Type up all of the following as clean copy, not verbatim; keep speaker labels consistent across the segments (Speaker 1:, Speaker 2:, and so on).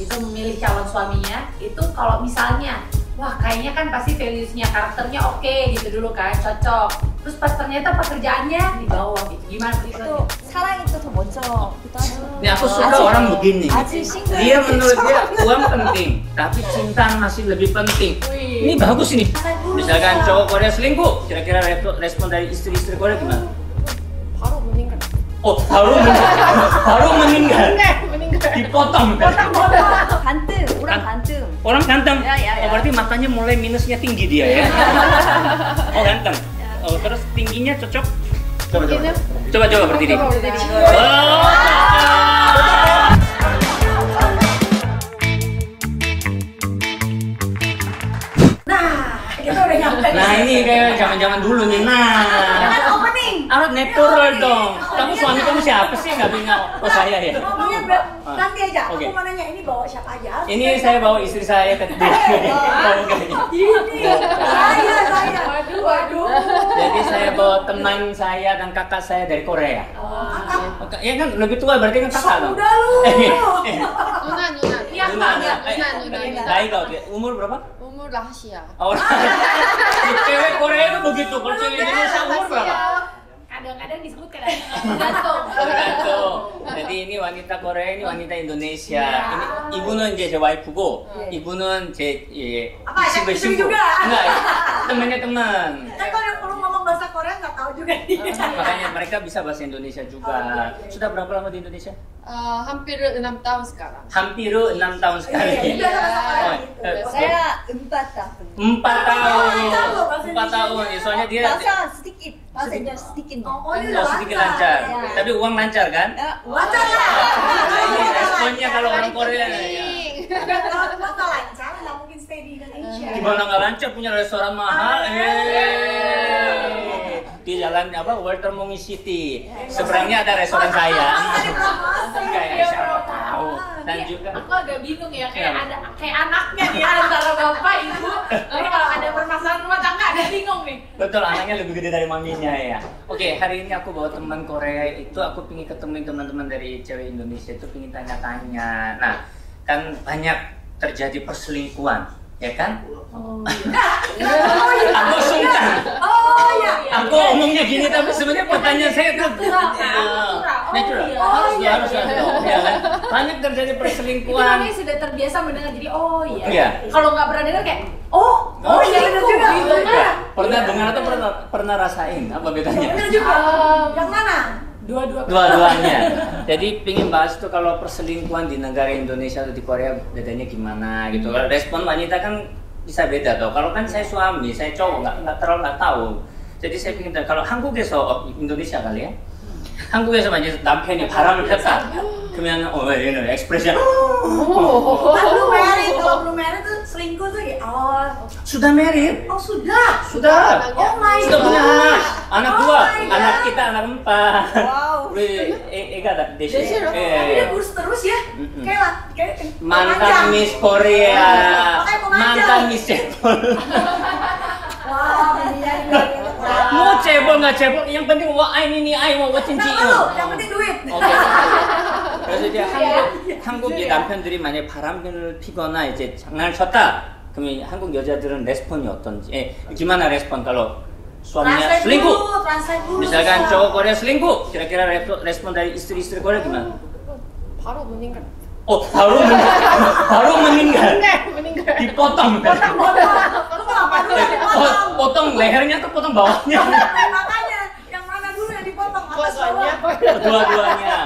Speaker 1: itu memilih calon suaminya itu kalau misalnya wah kayaknya kan pasti values-nya karakternya oke gitu dulu kan cocok terus pas ternyata pekerjaannya di bawah gitu gimana
Speaker 2: itu 사랑이 또 더 먼저
Speaker 3: Ini aku suka orang begini.
Speaker 2: 아직 싱글
Speaker 3: Dia menurut dia uang penting, tapi cinta masih lebih penting. Ini bagus ini. Misalkan cowok Korea selingkuh, kira-kira respon dari istri-istri Korea gimana?
Speaker 4: 바로 meninggal.
Speaker 3: Oh, baru meninggal. Dipotong.
Speaker 2: 반등 orang 반등
Speaker 3: Orang ganteng.
Speaker 2: Ya.
Speaker 3: Oh, berarti matanya mulai minusnya tinggi dia ya. Oh, ganteng. Oh, terus tingginya cocok. Coba berdiri. Oh, cocok.
Speaker 1: nah kita udah nyampe
Speaker 3: Nah, ini kayak zaman-zaman dulu nih.
Speaker 1: kan
Speaker 3: Nah.
Speaker 1: opening
Speaker 3: Harus natural dong. Kamu suami kamu siapa sih? Nggak bingung. Oh, saya ya.
Speaker 1: ngomongnya nanti aja
Speaker 3: Oke.
Speaker 1: aku mau nanya ini bawa siapa aja
Speaker 3: Ini saya bawa istri saya ke
Speaker 1: ini saya waduh
Speaker 3: Jadi saya bawa teman saya dan kakak saya dari Korea.
Speaker 1: kakak
Speaker 3: Ya kan lebih tua berarti kan kakak dong.
Speaker 1: udah lu
Speaker 4: 누나.
Speaker 1: Iya,
Speaker 4: 누나.
Speaker 3: Baik kau. Umur berapa?
Speaker 4: umur rahasia.
Speaker 3: Oh, cewek Korea itu begitu. Kalau cewek Indonesia umur berapa?
Speaker 1: kadang-kadang disebut gantung
Speaker 3: Jadi ini wanita Korea, ini wanita Indonesia. Ini ibu는 이제 제 와이프고, 이분은 제
Speaker 1: Apa,
Speaker 3: 친구의
Speaker 1: istri
Speaker 3: 친구.
Speaker 1: juga?
Speaker 3: Enggak, temannya teman.
Speaker 1: kan kalau ngomong bahasa Korea nggak tahu juga dia
Speaker 3: Makanya mereka bisa bahasa Indonesia juga. Sudah berapa lama di Indonesia?
Speaker 4: hampir 6 tahun sekarang.
Speaker 3: Hampir 6 tahun sekali.
Speaker 1: Iya, bahasa Korea gitu.
Speaker 2: saya 4 tahun
Speaker 3: 4 tahun.
Speaker 1: Bahasa
Speaker 3: 4 tahun. Ya, soalnya dia
Speaker 2: bahasa sedikit bahasa Indonesia sedikit
Speaker 1: oh ini
Speaker 3: oh, sedikit lancar.
Speaker 2: Ya.
Speaker 3: Tapi uang lancar kan?
Speaker 1: lancar lah
Speaker 3: Nah, ini responnya kalau orang Korea ya.
Speaker 1: kalau nggak lancar nggak mungkin stay di Indonesia
Speaker 3: Gimana nggak lancar punya restoran mahal? Di jalan apa? Walter Mongi City. Seberangnya ada restoran saya. Kayak siapa tahu. Dan juga
Speaker 1: aku agak bingung ya kayak anaknya nih antara bapak ibu jadi kalau ada permasalahan rumah tangga ada bingung nih
Speaker 3: betul anaknya lebih gede dari maminya ya. Oke, hari ini aku bawa teman Korea itu aku pingin ketemu teman-teman dari cewek Indonesia itu pingin tanya-tanya. Nah, kan banyak terjadi perselingkuhan, ya kan? Aku sungkan.
Speaker 1: oh ya
Speaker 3: Aku omongnya gini tapi sebenarnya pertanyaan saya tuh natural. Harus ya kan? Banyak terjadi
Speaker 1: itu
Speaker 3: perselingkuhan.
Speaker 1: namanya sudah terbiasa mendengar jadi oh iya
Speaker 3: Iya.
Speaker 1: kalau nggak pernah dengar kayak oh iya benar juga gitu kan
Speaker 3: Pernah dengar atau pernah rasain apa bedanya?
Speaker 1: benar juga yang mana
Speaker 3: Dua-duanya. Jadi pingin bahas tuh kalau perselingkuhan di negara Indonesia atau di Korea bedanya gimana gitu. Kalau respon wanita kan bisa beda tuh. Kalau kan saya suami, saya cowok nggak tahu. Jadi saya pingin tahu kalau 한국에서 Indonesia kali ya. 한국에서 만약 남편이 바람을 폈다. 그러면 얘는 ekspresinya
Speaker 1: belum married kalau belum married tuh selingkuh tuh ya
Speaker 3: sudah married.
Speaker 1: oh sudah
Speaker 3: Oh my
Speaker 1: god
Speaker 3: sudah punya anak dua,
Speaker 1: Oh my
Speaker 3: anak
Speaker 1: God.
Speaker 3: kita anak 4.
Speaker 2: wow
Speaker 3: 우리 애가 다 넷이.
Speaker 1: tapi dia kurus terus ya kayak
Speaker 3: Mantan Miss Korea,
Speaker 1: Makanya mau manja.
Speaker 3: mantan Miss Cebol.
Speaker 1: wah
Speaker 3: Mau cebol nggak cebol, yang penting wah ini mau cinci.
Speaker 1: yang penting duit
Speaker 3: 오케이. 그래서 이제 한국의 남편들이 만약 바람을 피거나 이제 장난을 쳤다, 그러면 한국 여자들은 레스폰이 어떤지? Gimana respon kalau suaminya selingkuh?
Speaker 1: translate dulu
Speaker 3: Misalkan cowok Korea selingkuh, kira-kira respon dari istri-istri Korea gimana?
Speaker 4: 바로 meninggal.
Speaker 3: Oh, baru meninggal. Dipotong.
Speaker 1: lu apa dulu yang dipotong
Speaker 3: Potong lehernya atau potong bawahnya?
Speaker 1: makanya yang mana dulu yang dipotong atas bawah
Speaker 3: Dua-duanya.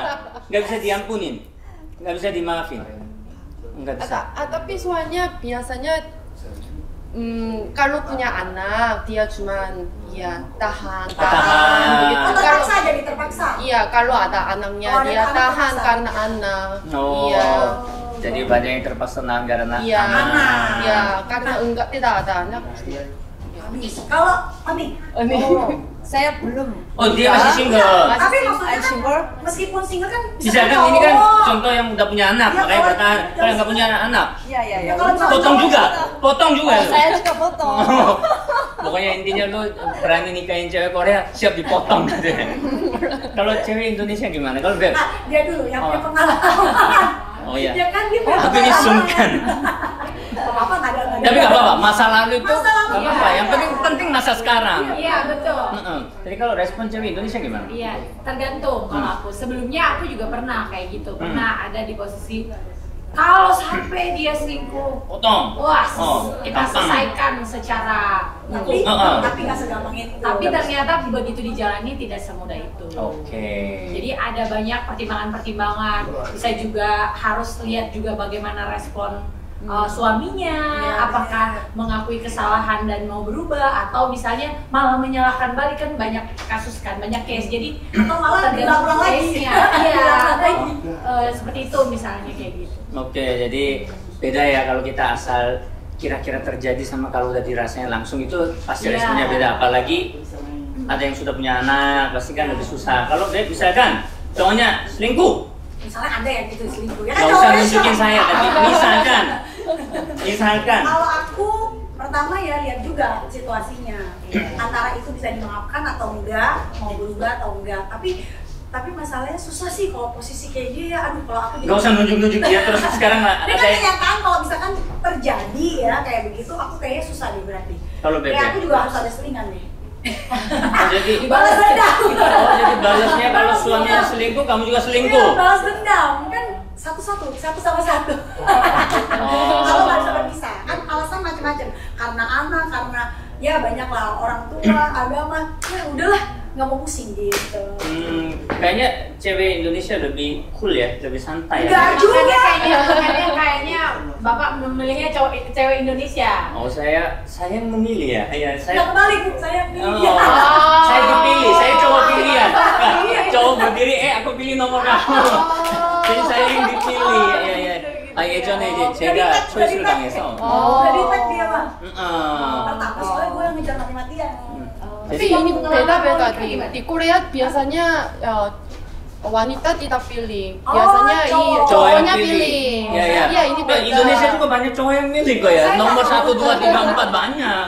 Speaker 3: Nggak bisa diampunin, nggak bisa dimaafin, nggak bisa.
Speaker 4: tapi soalnya biasanya kalau punya anak dia cuman ya tahan begitu.
Speaker 1: terpaksa jadi terpaksa
Speaker 4: Iya, kalau ada anaknya
Speaker 1: Oh, ada
Speaker 4: dia
Speaker 1: anak
Speaker 4: tahan
Speaker 1: terpaksa.
Speaker 4: karena anak.
Speaker 3: Oh,
Speaker 4: Iya.
Speaker 3: jadi banyak yang terpaksa nahan karena
Speaker 4: Iya.
Speaker 3: anak.
Speaker 4: Iya, karena enggak tidak ada anak.
Speaker 1: kalau Mami
Speaker 2: saya belum
Speaker 3: Oh, dia masih single.
Speaker 1: tapi maksudnya
Speaker 2: I'm single.
Speaker 1: kan meskipun single kan
Speaker 3: Misalkan ini kan contoh yang udah punya anak,
Speaker 1: Iya,
Speaker 3: makanya
Speaker 1: kalau-
Speaker 3: bertahan. Kalau yang nggak punya anak,
Speaker 2: ya
Speaker 3: potong juga, potong juga.
Speaker 2: saya juga potong
Speaker 3: Pokoknya intinya lu berani nikahin cewek Korea, siap dipotong gitu. Kalau cewek Indonesia gimana? Kalau
Speaker 1: dia dulu yang punya
Speaker 3: Oh.
Speaker 1: pengalaman
Speaker 3: Oh iya.
Speaker 1: Ya kan dia
Speaker 3: Aku ini sungkan.
Speaker 2: Apa nggak ada
Speaker 3: Tapi nggak apa-apa, masa lalu itu
Speaker 2: Masa lalu,
Speaker 3: nggak apa-apa.
Speaker 1: iya.
Speaker 3: Yang penting masa sekarang.
Speaker 1: Iya betul.
Speaker 3: Heeh. Jadi kalau respon cewek Indonesia gimana?
Speaker 1: Iya, tergantung kalau aku. Sebelumnya aku juga pernah kayak gitu. Pernah ada di posisi kalau sampai dia selingkuh,
Speaker 3: Potong.
Speaker 1: wah,
Speaker 3: gampang.
Speaker 1: kita selesaikan secara
Speaker 2: tapi
Speaker 1: hukum.
Speaker 2: tapi nggak segampang itu.
Speaker 1: Tapi ternyata begitu dijalani tidak semudah itu.
Speaker 3: Oke.
Speaker 1: Jadi ada banyak pertimbangan-pertimbangan. Bisa juga harus lihat juga bagaimana respon suaminya, apakah mengakui kesalahan dan mau berubah atau misalnya malah menyalahkan balik, kan banyak kasus kan, banyak case. Jadi
Speaker 2: Atau malah
Speaker 1: tergantung
Speaker 2: diulang lagi.
Speaker 1: case-nya. Iya, atau seperti itu misalnya kayak gitu.
Speaker 3: Oke, jadi beda ya kalau kita asal kira-kira terjadi sama kalau udah dirasanya langsung itu pasti
Speaker 1: Iya.
Speaker 3: responnya beda. Apalagi ada yang sudah punya anak, pasti kan lebih susah. Kalau dia bisa kan, cowoknya selingkuh.
Speaker 2: Misalnya ada yang gitu selingkuh ya
Speaker 3: Gak usah nunjukin saya, tapi misalkan.
Speaker 2: Kalau aku pertama ya lihat juga situasinya, antara itu bisa dimaafkan atau enggak, mau berubah atau enggak. Tapi masalahnya susah sih kalau posisi kayak dia ya. Aduh, kalau aku
Speaker 3: Gak usah nunjuk-nunjuk dia terus sekarang
Speaker 2: Ini
Speaker 3: ada
Speaker 2: kan
Speaker 3: yang
Speaker 2: kenyataan kalau misalkan terjadi ya kayak begitu, aku kayaknya susah deh berarti.
Speaker 3: kalau
Speaker 2: Kayak aku
Speaker 3: bebek.
Speaker 2: juga harus ada selingan deh.
Speaker 3: Jadi
Speaker 2: Balas dendam.
Speaker 3: oh, jadi balasnya kalau suaminya selingkuh, kamu juga selingkuh.
Speaker 2: Iya, balas dendam kan satu sama satu.
Speaker 3: Oh.
Speaker 2: Kalau nggak bisa berpisah, kan alasan macam-macam. Karena anak, karena ya banyak lah orang tua, agama. Ya udahlah, nggak mau pusing gitu.
Speaker 3: Kayaknya cewek Indonesia lebih cool ya, lebih santai
Speaker 2: Enggak
Speaker 3: ya.
Speaker 2: juga.
Speaker 1: Kayaknya Bapak memilihnya cewek Indonesia.
Speaker 3: Oh, saya yang memilih ya. Iya,
Speaker 2: Nggak
Speaker 3: saya
Speaker 2: kebalik, saya pilih dia.
Speaker 3: saya dipilih, saya cowok pilihan. Cowok berdiri, aku pilih nomor kamu. Jadi saya yang dipilih. Iya. 예전에 이제 제가 초이스를 당해서.
Speaker 2: Jadi tag dia mah.
Speaker 3: Heeh.
Speaker 2: Pertama soalnya gue yang ngejar mati-matian.
Speaker 4: Tapi ini beda-beda di Korea biasanya wanita tidak pilih. Biasanya
Speaker 3: Cowok yang
Speaker 4: cowoknya
Speaker 3: pilih.
Speaker 4: pilih.
Speaker 3: Iya.
Speaker 4: Iya, ini beda.
Speaker 3: Indonesia juga banyak cowok yang milih kok ya. Nomor 1, 2, 3, 4 banyak.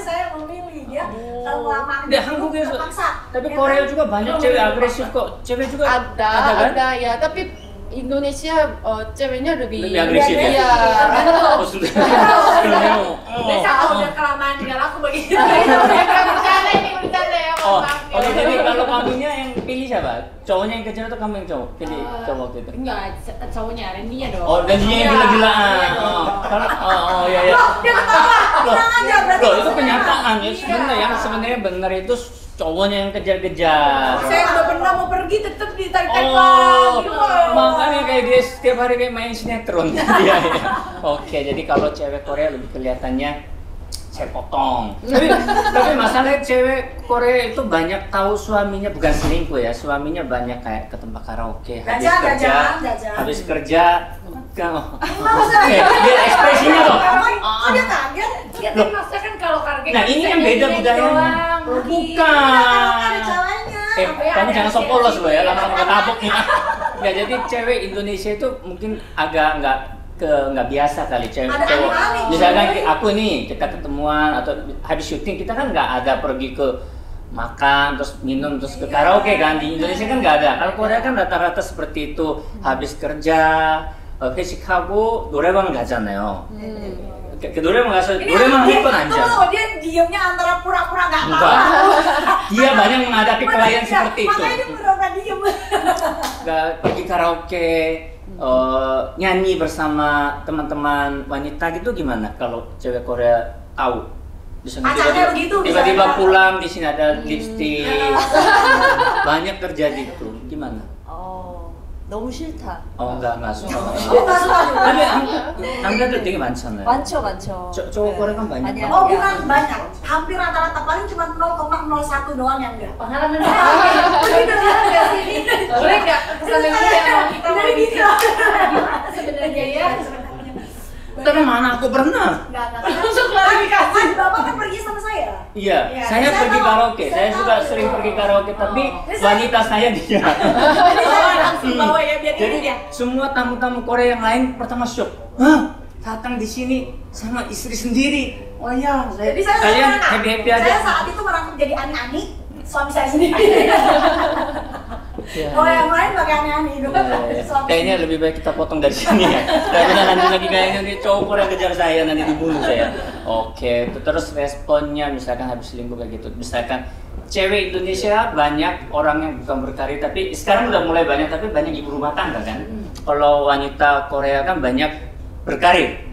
Speaker 2: Saya memilih dia lama
Speaker 3: Di 한국에서
Speaker 2: terpaksa.
Speaker 3: tapi Korea juga banyak cewek agresif kok. Cewek juga kan?
Speaker 4: ada ya, tapi Indonesia ceweknya lebih
Speaker 3: agresif ya?
Speaker 4: Iya.
Speaker 3: Oh, sudah.
Speaker 1: Biasa kalau udah kelamaan nggak laku begitu. Bercanda ya.
Speaker 3: Oh, oke, jadi kalau kamunya yang pilih siapa? Cowoknya yang kejar atau kamu yang cowok? Pilih cowok gitu.
Speaker 1: Enggak, cowoknya, Randy-nya dong.
Speaker 3: Oh, dan dia yang gila-gilaan.
Speaker 1: Iya dong.
Speaker 3: Iya.
Speaker 2: Dia ketawa, tenang aja berarti.
Speaker 3: Loh, itu kenyataan ya. Sebenarnya benar itu cowoknya yang kejar-kejar.
Speaker 1: Saya udah pernah mau pergi tetap ditarik-tarik
Speaker 3: Oh,
Speaker 1: lagi.
Speaker 3: makanya kayak dia setiap hari kayak main sinetron dia ya. Oke, jadi kalau cewek Korea lebih kelihatannya saya potong. Tapi masalahnya cewek Korea itu banyak tahu suaminya bukan selingkuh ya, suaminya banyak kayak ke tempat karaoke,
Speaker 2: Jajan.
Speaker 3: habis kerja,
Speaker 2: Dia
Speaker 3: ekspresinya loh.
Speaker 2: Oh, dia kaget.
Speaker 1: Ya, tapi maksudnya kan kalau karaoke
Speaker 3: Nah, ini yang beda budayanya. Bukan.
Speaker 2: Ada caranya.
Speaker 3: Kamu jangan sok polos loh ya, lama-lama ketabok nih. Nggak, jadi cewek Indonesia itu mungkin agak nggak biasa kali cewek
Speaker 2: Ada
Speaker 3: cowok.
Speaker 2: aneh-aneh,
Speaker 3: Misalkan
Speaker 2: cuy.
Speaker 3: aku nih, kita ketemuan atau habis syuting, kita kan nggak ada pergi ke makan terus minum terus ke karaoke kan. Di Indonesia kan nggak ada. Kalau Korea kan rata-rata seperti itu, habis kerja 회식하고 노래방 가잖아요. 그 노래방 가서 노래만 할 건 아니잖아.
Speaker 2: Tunggu, dia diamnya antara pura-pura nggak tahu.
Speaker 3: Enggak. Dia banyak menghadapi klien seperti itu.
Speaker 2: Makanya dia pura-pura diem.
Speaker 3: Nggak pergi karaoke, nyanyi bersama teman-teman wanita gitu gimana? Kalau cewek Korea tahu, bisa
Speaker 2: Pacarnya begitu,
Speaker 3: tiba-tiba
Speaker 2: bisa.
Speaker 3: pulang di sini ada lipstick, banyak terjadi itu. Gimana?
Speaker 2: 너무 싫다.
Speaker 3: enggak suka.
Speaker 2: Nggak suka juga.
Speaker 3: Tapi 남자들 되게 많잖아요.
Speaker 2: 많죠.
Speaker 3: cowok Korea kan banyak.
Speaker 2: Oh bukan banyak, hampir rata-rata paling cuma 0,01 doang yang enggak.
Speaker 1: pengalaman begitu nggak sih? Boleh nggak kesana gitu ya? Kita mau bikin gimana sebenarnya ya?
Speaker 3: Tapi mana aku pernah?
Speaker 2: Enggak.
Speaker 1: Langsung klarifikasi.
Speaker 2: Kan Bapak kan pergi sama saya.
Speaker 3: Iya,
Speaker 2: Iya,
Speaker 3: saya
Speaker 2: saya
Speaker 3: pergi
Speaker 2: tahu.
Speaker 3: karaoke.
Speaker 2: Saya
Speaker 3: Saya juga
Speaker 2: tahu.
Speaker 3: sering pergi karaoke, tapi
Speaker 2: Saya-
Speaker 3: wanita saya dia.
Speaker 1: Langsung bawa ya biar
Speaker 3: Jadi
Speaker 1: irit ya.
Speaker 3: semua tamu-tamu Korea yang lain pertama shock. Hah? Datang di sini sama istri sendiri. Oh iya,
Speaker 2: Jadi saya
Speaker 3: kalian
Speaker 2: sederhana.
Speaker 3: happy
Speaker 2: Saya
Speaker 3: aja.
Speaker 2: saat itu merangkap jadi ani-ani suami saya sendiri.
Speaker 3: Ya.
Speaker 2: Oh yang lain pakai aneh-aneh itu.
Speaker 3: Kayaknya lebih baik kita potong dari sini ya. Karena nanti lagi kayaknya nih cowok Korea kejar saya, nanti dibunuh saya. Oke, terus responnya misalkan habis selingkuh kayak gitu. Misalkan cewek Indonesia banyak orang yang bukan berkarir, tapi sekarang udah mulai banyak, tapi banyak ibu rumah tangga kan. Kalau wanita Korea kan banyak berkarir.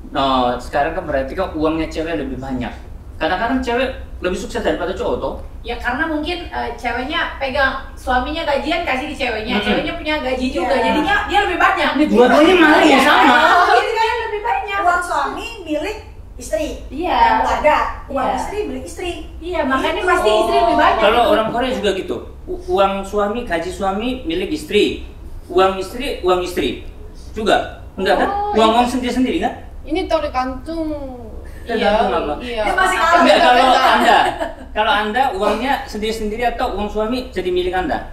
Speaker 3: Nah, sekarang kan berarti kan uangnya cewek lebih banyak. Kadang-kadang cewek lebih sukses daripada cowok toh.
Speaker 1: Ya karena mungkin ceweknya pegang, suaminya gajian kasih di ceweknya, ceweknya punya gaji juga, jadinya dia lebih banyak.
Speaker 3: Ini dua-duanya malah ya sama.
Speaker 1: Jadi kan lebih banyak.
Speaker 2: Uang suami milik istri,
Speaker 1: Iya.
Speaker 2: yang keluarga, uang
Speaker 1: Iya.
Speaker 2: istri milik istri.
Speaker 1: Iya, makanya
Speaker 2: Gitu.
Speaker 1: pasti istri lebih banyak.
Speaker 3: Kalau orang Korea juga gitu. Uang suami, gaji suami milik istri. Uang istri juga. Enggak kan? Uang sendiri-sendiri kan?
Speaker 4: Ini tergantung.
Speaker 3: Tergantung apa?
Speaker 4: Iya.
Speaker 2: Dia masih kalah.
Speaker 3: Enggak, kalau anda uangnya sendiri-sendiri atau uang suami jadi milik Anda?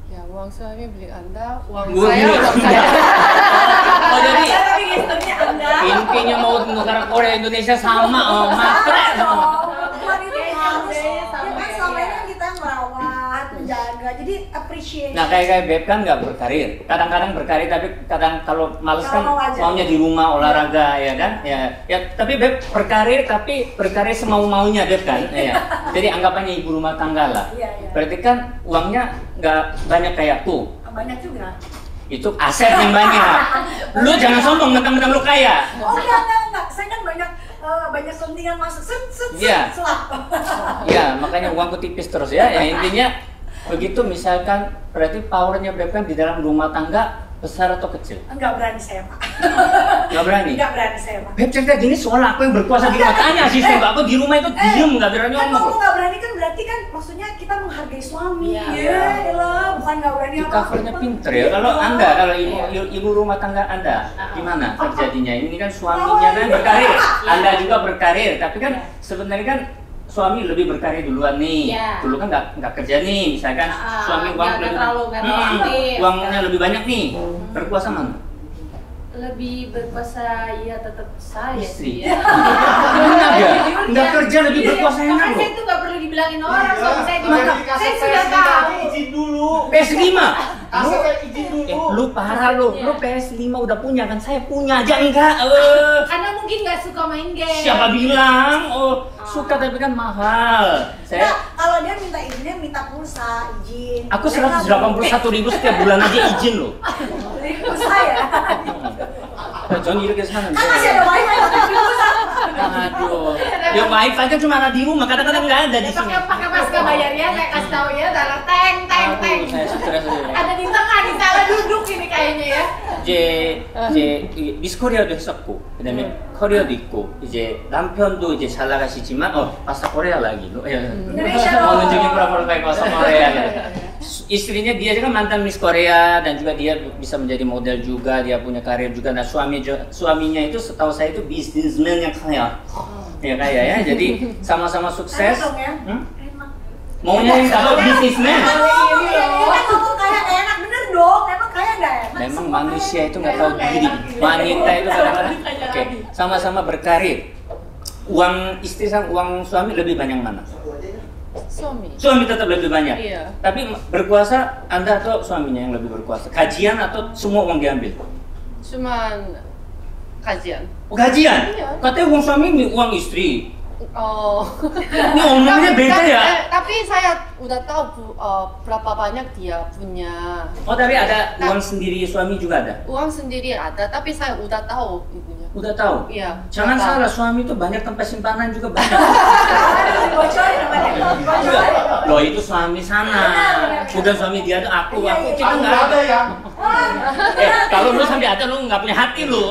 Speaker 4: Ya, uang suami milik Anda, uang
Speaker 3: Uang
Speaker 4: saya,
Speaker 3: milik
Speaker 4: uang
Speaker 3: Anda.
Speaker 4: saya.
Speaker 3: Oh jadi
Speaker 2: Tapi gesturnya Anda.
Speaker 3: intinya mau negara Korea Indonesia sama, matre.
Speaker 2: Perempuan itu harus,
Speaker 1: Kayaknya
Speaker 2: ya
Speaker 1: sama
Speaker 2: kan
Speaker 1: ya.
Speaker 2: selama ini kan kita merawat, menjaga, jadi appreciate.
Speaker 3: Nah kayak Beb kan nggak berkarir, kadang-kadang berkarir tapi kadang kalau males kan
Speaker 2: Kalau mau aja.
Speaker 3: maunya di rumah olahraga ya kan, ya tapi Beb berkarir tapi berkarir semau-maunya Beb kan, ya. Jadi anggapannya ibu rumah tangga lah.
Speaker 2: Iya, iya.
Speaker 3: Berarti kan uangnya nggak banyak kayak aku,
Speaker 2: Banyak juga.
Speaker 3: itu aset yang banyak. Lu jangan sombong mentang-mentang lu kaya.
Speaker 2: Oh enggak. Saya kan banyak selentingan masuk.
Speaker 3: Iya.
Speaker 2: Selap.
Speaker 3: Ya makanya uangku tipis terus ya. Ya intinya begitu misalkan berarti powernya Beb kan di dalam rumah tangga besar atau kecil?
Speaker 2: Enggak berani saya, Pak.
Speaker 3: Nggak berani.
Speaker 2: Enggak berani saya, Pak.
Speaker 3: Beb cerita gini soal aku yang berkuasa di rumah tanya asisten aku di rumah itu diem nggak berani
Speaker 2: Kan
Speaker 3: ngomong.
Speaker 2: kalau nggak berani kan berarti kan maksudnya kita menghargai suami.
Speaker 1: Iya.
Speaker 2: Ya, elah, bukan nggak berani
Speaker 3: Di
Speaker 2: apa.
Speaker 3: covernya pinter ya. Kalau anda, kalau ibu rumah tangga anda gimana terjadinya? Ini kan suaminya kan berkarir, anda juga berkarir, tapi kan sebenarnya kan suami lebih berkarir duluan nih.
Speaker 1: Iya.
Speaker 3: Dulu kan nggak kerja nih, misalkan suami uang
Speaker 1: nggak terlalu aktif.
Speaker 3: uangnya lebih banyak nih. Berkuasa mana?
Speaker 1: Lebih berkuasa ya tetap saya
Speaker 3: Istri.
Speaker 1: sih ya.
Speaker 3: Enak ya? Nggak kerja lebih berkuasa enak
Speaker 1: Makanya
Speaker 3: loh.
Speaker 1: saya tuh nggak perlu dibilangin orang,
Speaker 5: Iya.
Speaker 1: suami saya
Speaker 5: Makanya
Speaker 1: juga. Saya sudah
Speaker 5: PS5
Speaker 1: tahu.
Speaker 5: izin dulu.
Speaker 3: PS5.
Speaker 5: Kasih izin dulu.
Speaker 3: Lu parah lu
Speaker 1: Iya.
Speaker 3: PS5 udah punya kan? Saya punya aja enggak.
Speaker 1: Karena mungkin nggak suka main game.
Speaker 3: Siapa bilang? Oh, suka tapi kan mahal.
Speaker 2: Nah,
Speaker 3: Saya
Speaker 2: kalau dia minta izinnya minta pulsa izin.
Speaker 3: aku
Speaker 2: Saya nggak boleh.
Speaker 3: 181.000 setiap bulan aja izin loh.
Speaker 2: Beli pulsa ya.
Speaker 3: Jangan 이렇게 사는데.
Speaker 2: Kan masih ada wifi tapi beli pulsa.
Speaker 3: Aduh. Ya wifi kan cuma ada di rumah, kadang-kadang nggak ada di
Speaker 1: Ya,
Speaker 3: sini.
Speaker 1: pakai pasca bayarnya saya kasih tahu ya, dalam teng.
Speaker 3: Aduh, saya stres aja.
Speaker 1: Ada di tengah, di sana duduk ini kayaknya ya.
Speaker 3: 이제 미스 코리아도 했었고 그다음에 커리어도 있고 이제 남편도 이제 잘 나가시지만 bahasa Korea lagi loh.
Speaker 2: Indonesia
Speaker 3: mau
Speaker 2: dong.
Speaker 3: nunjukin pura-pura kayak bahasa Korea gitu. Istrinya dia kan mantan Miss Korea dan juga dia bisa menjadi model juga, dia punya karir juga. Nah suaminya itu setahu saya itu bisnismen yang kaya. Ya kaya ya. Jadi sama-sama sukses.
Speaker 2: Enak dong ya.
Speaker 3: Hmm?
Speaker 2: Enak.
Speaker 3: Maunya yang kalau bisnismen.
Speaker 2: Ini kan ngomong kayak enak bener dong. Emang kayak nggak enak?
Speaker 3: Memang
Speaker 2: Semua
Speaker 3: manusia
Speaker 2: kayak
Speaker 3: itu nggak
Speaker 2: enak.
Speaker 3: tahu
Speaker 2: Emang
Speaker 3: diri.
Speaker 2: enak gitu.
Speaker 3: Wanita itu kadang-kadang oke, sama-sama berkarir. Uang istri sama uang suami lebih banyak mana?
Speaker 4: Suami.
Speaker 3: Suami tetap lebih banyak.
Speaker 4: Iya.
Speaker 3: Tapi berkuasa Anda atau suaminya yang lebih berkuasa? Gajian atau semua uang diambil?
Speaker 4: Cuman kajian.
Speaker 3: Oh, gajian?
Speaker 4: Iya.
Speaker 3: Katanya uang suami ini uang istri.
Speaker 4: Oh.
Speaker 3: Ini omongnya beda ya?
Speaker 4: Tapi saya udah tahu berapa banyak dia punya.
Speaker 3: Oh tapi ada uang sendiri suami juga ada?
Speaker 4: Uang sendiri ada, tapi saya udah tahu ibunya.
Speaker 3: Udah tahu?
Speaker 4: Iya.
Speaker 3: Jangan
Speaker 4: udah tahu.
Speaker 3: salah, suami itu banyak tempat simpanan juga banyak.
Speaker 2: Dibocorin namanya. Dibocorin.
Speaker 3: Loh itu suami sana, bukan suami dia tuh aku.
Speaker 2: Iya,
Speaker 3: Aku
Speaker 2: iya.
Speaker 3: kita
Speaker 5: Aku
Speaker 3: nggak
Speaker 5: nggak
Speaker 3: ada.
Speaker 5: ada ya.
Speaker 3: Kalau lu sampai ada lu nggak punya hati lu.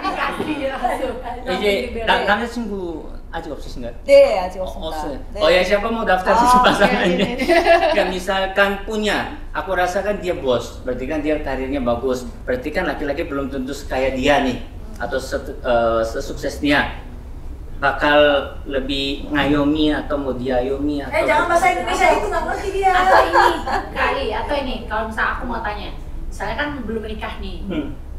Speaker 1: Kasih langsung.
Speaker 3: 이제 남자친구 아직 없으신가요?
Speaker 6: 네, 아직 없습니다.
Speaker 3: 없어요.
Speaker 6: 네.
Speaker 3: Oh ya siapa mau daftar
Speaker 6: Oh,
Speaker 3: di pasangannya?
Speaker 4: iya, iya.
Speaker 3: Kan misalkan punya, aku rasakan dia bos, berarti kan dia karirnya bagus, berarti kan laki-laki belum tentu sekaya dia nih atau sesukses dia. Bakal lebih ngayomi atau mau diayomi atau
Speaker 2: Jangan bahasa Indonesia itu nggak ngerti dia.
Speaker 1: Atau ini, kali, atau ini, kalau misalnya aku mau tanya, misalnya kan belum menikah nih.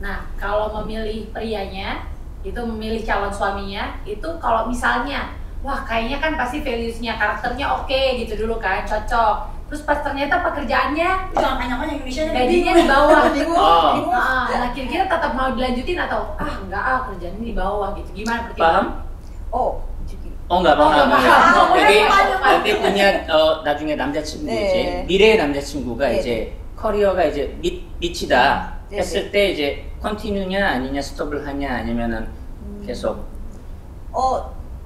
Speaker 1: Nah, kalau memilih prianya, itu memilih calon suaminya, itu kalau misalnya, wah kayaknya kan pasti values-nya, karakternya oke gitu dulu kan, cocok. terus pas ternyata pekerjaannya
Speaker 2: Jangan banyak-banyak Indonesia
Speaker 1: gajinya di bawah.
Speaker 3: Oh.
Speaker 1: Nah kira-kira tetap mau dilanjutin atau enggak kerjaannya di bawah gitu. Gimana
Speaker 3: Paham?
Speaker 2: Oh,
Speaker 3: nggak paham.
Speaker 1: nggak paham.
Speaker 3: jadi
Speaker 1: paham.
Speaker 3: punya 나중에 남자친구
Speaker 4: 네.
Speaker 3: 이제 미래의 남자친구가
Speaker 4: 네.
Speaker 3: 이제 커리어가 이제 밑이다
Speaker 4: 네,
Speaker 3: 했을 때 이제 컨티뉴냐 아니냐 스톱을 하냐 아니면은 계속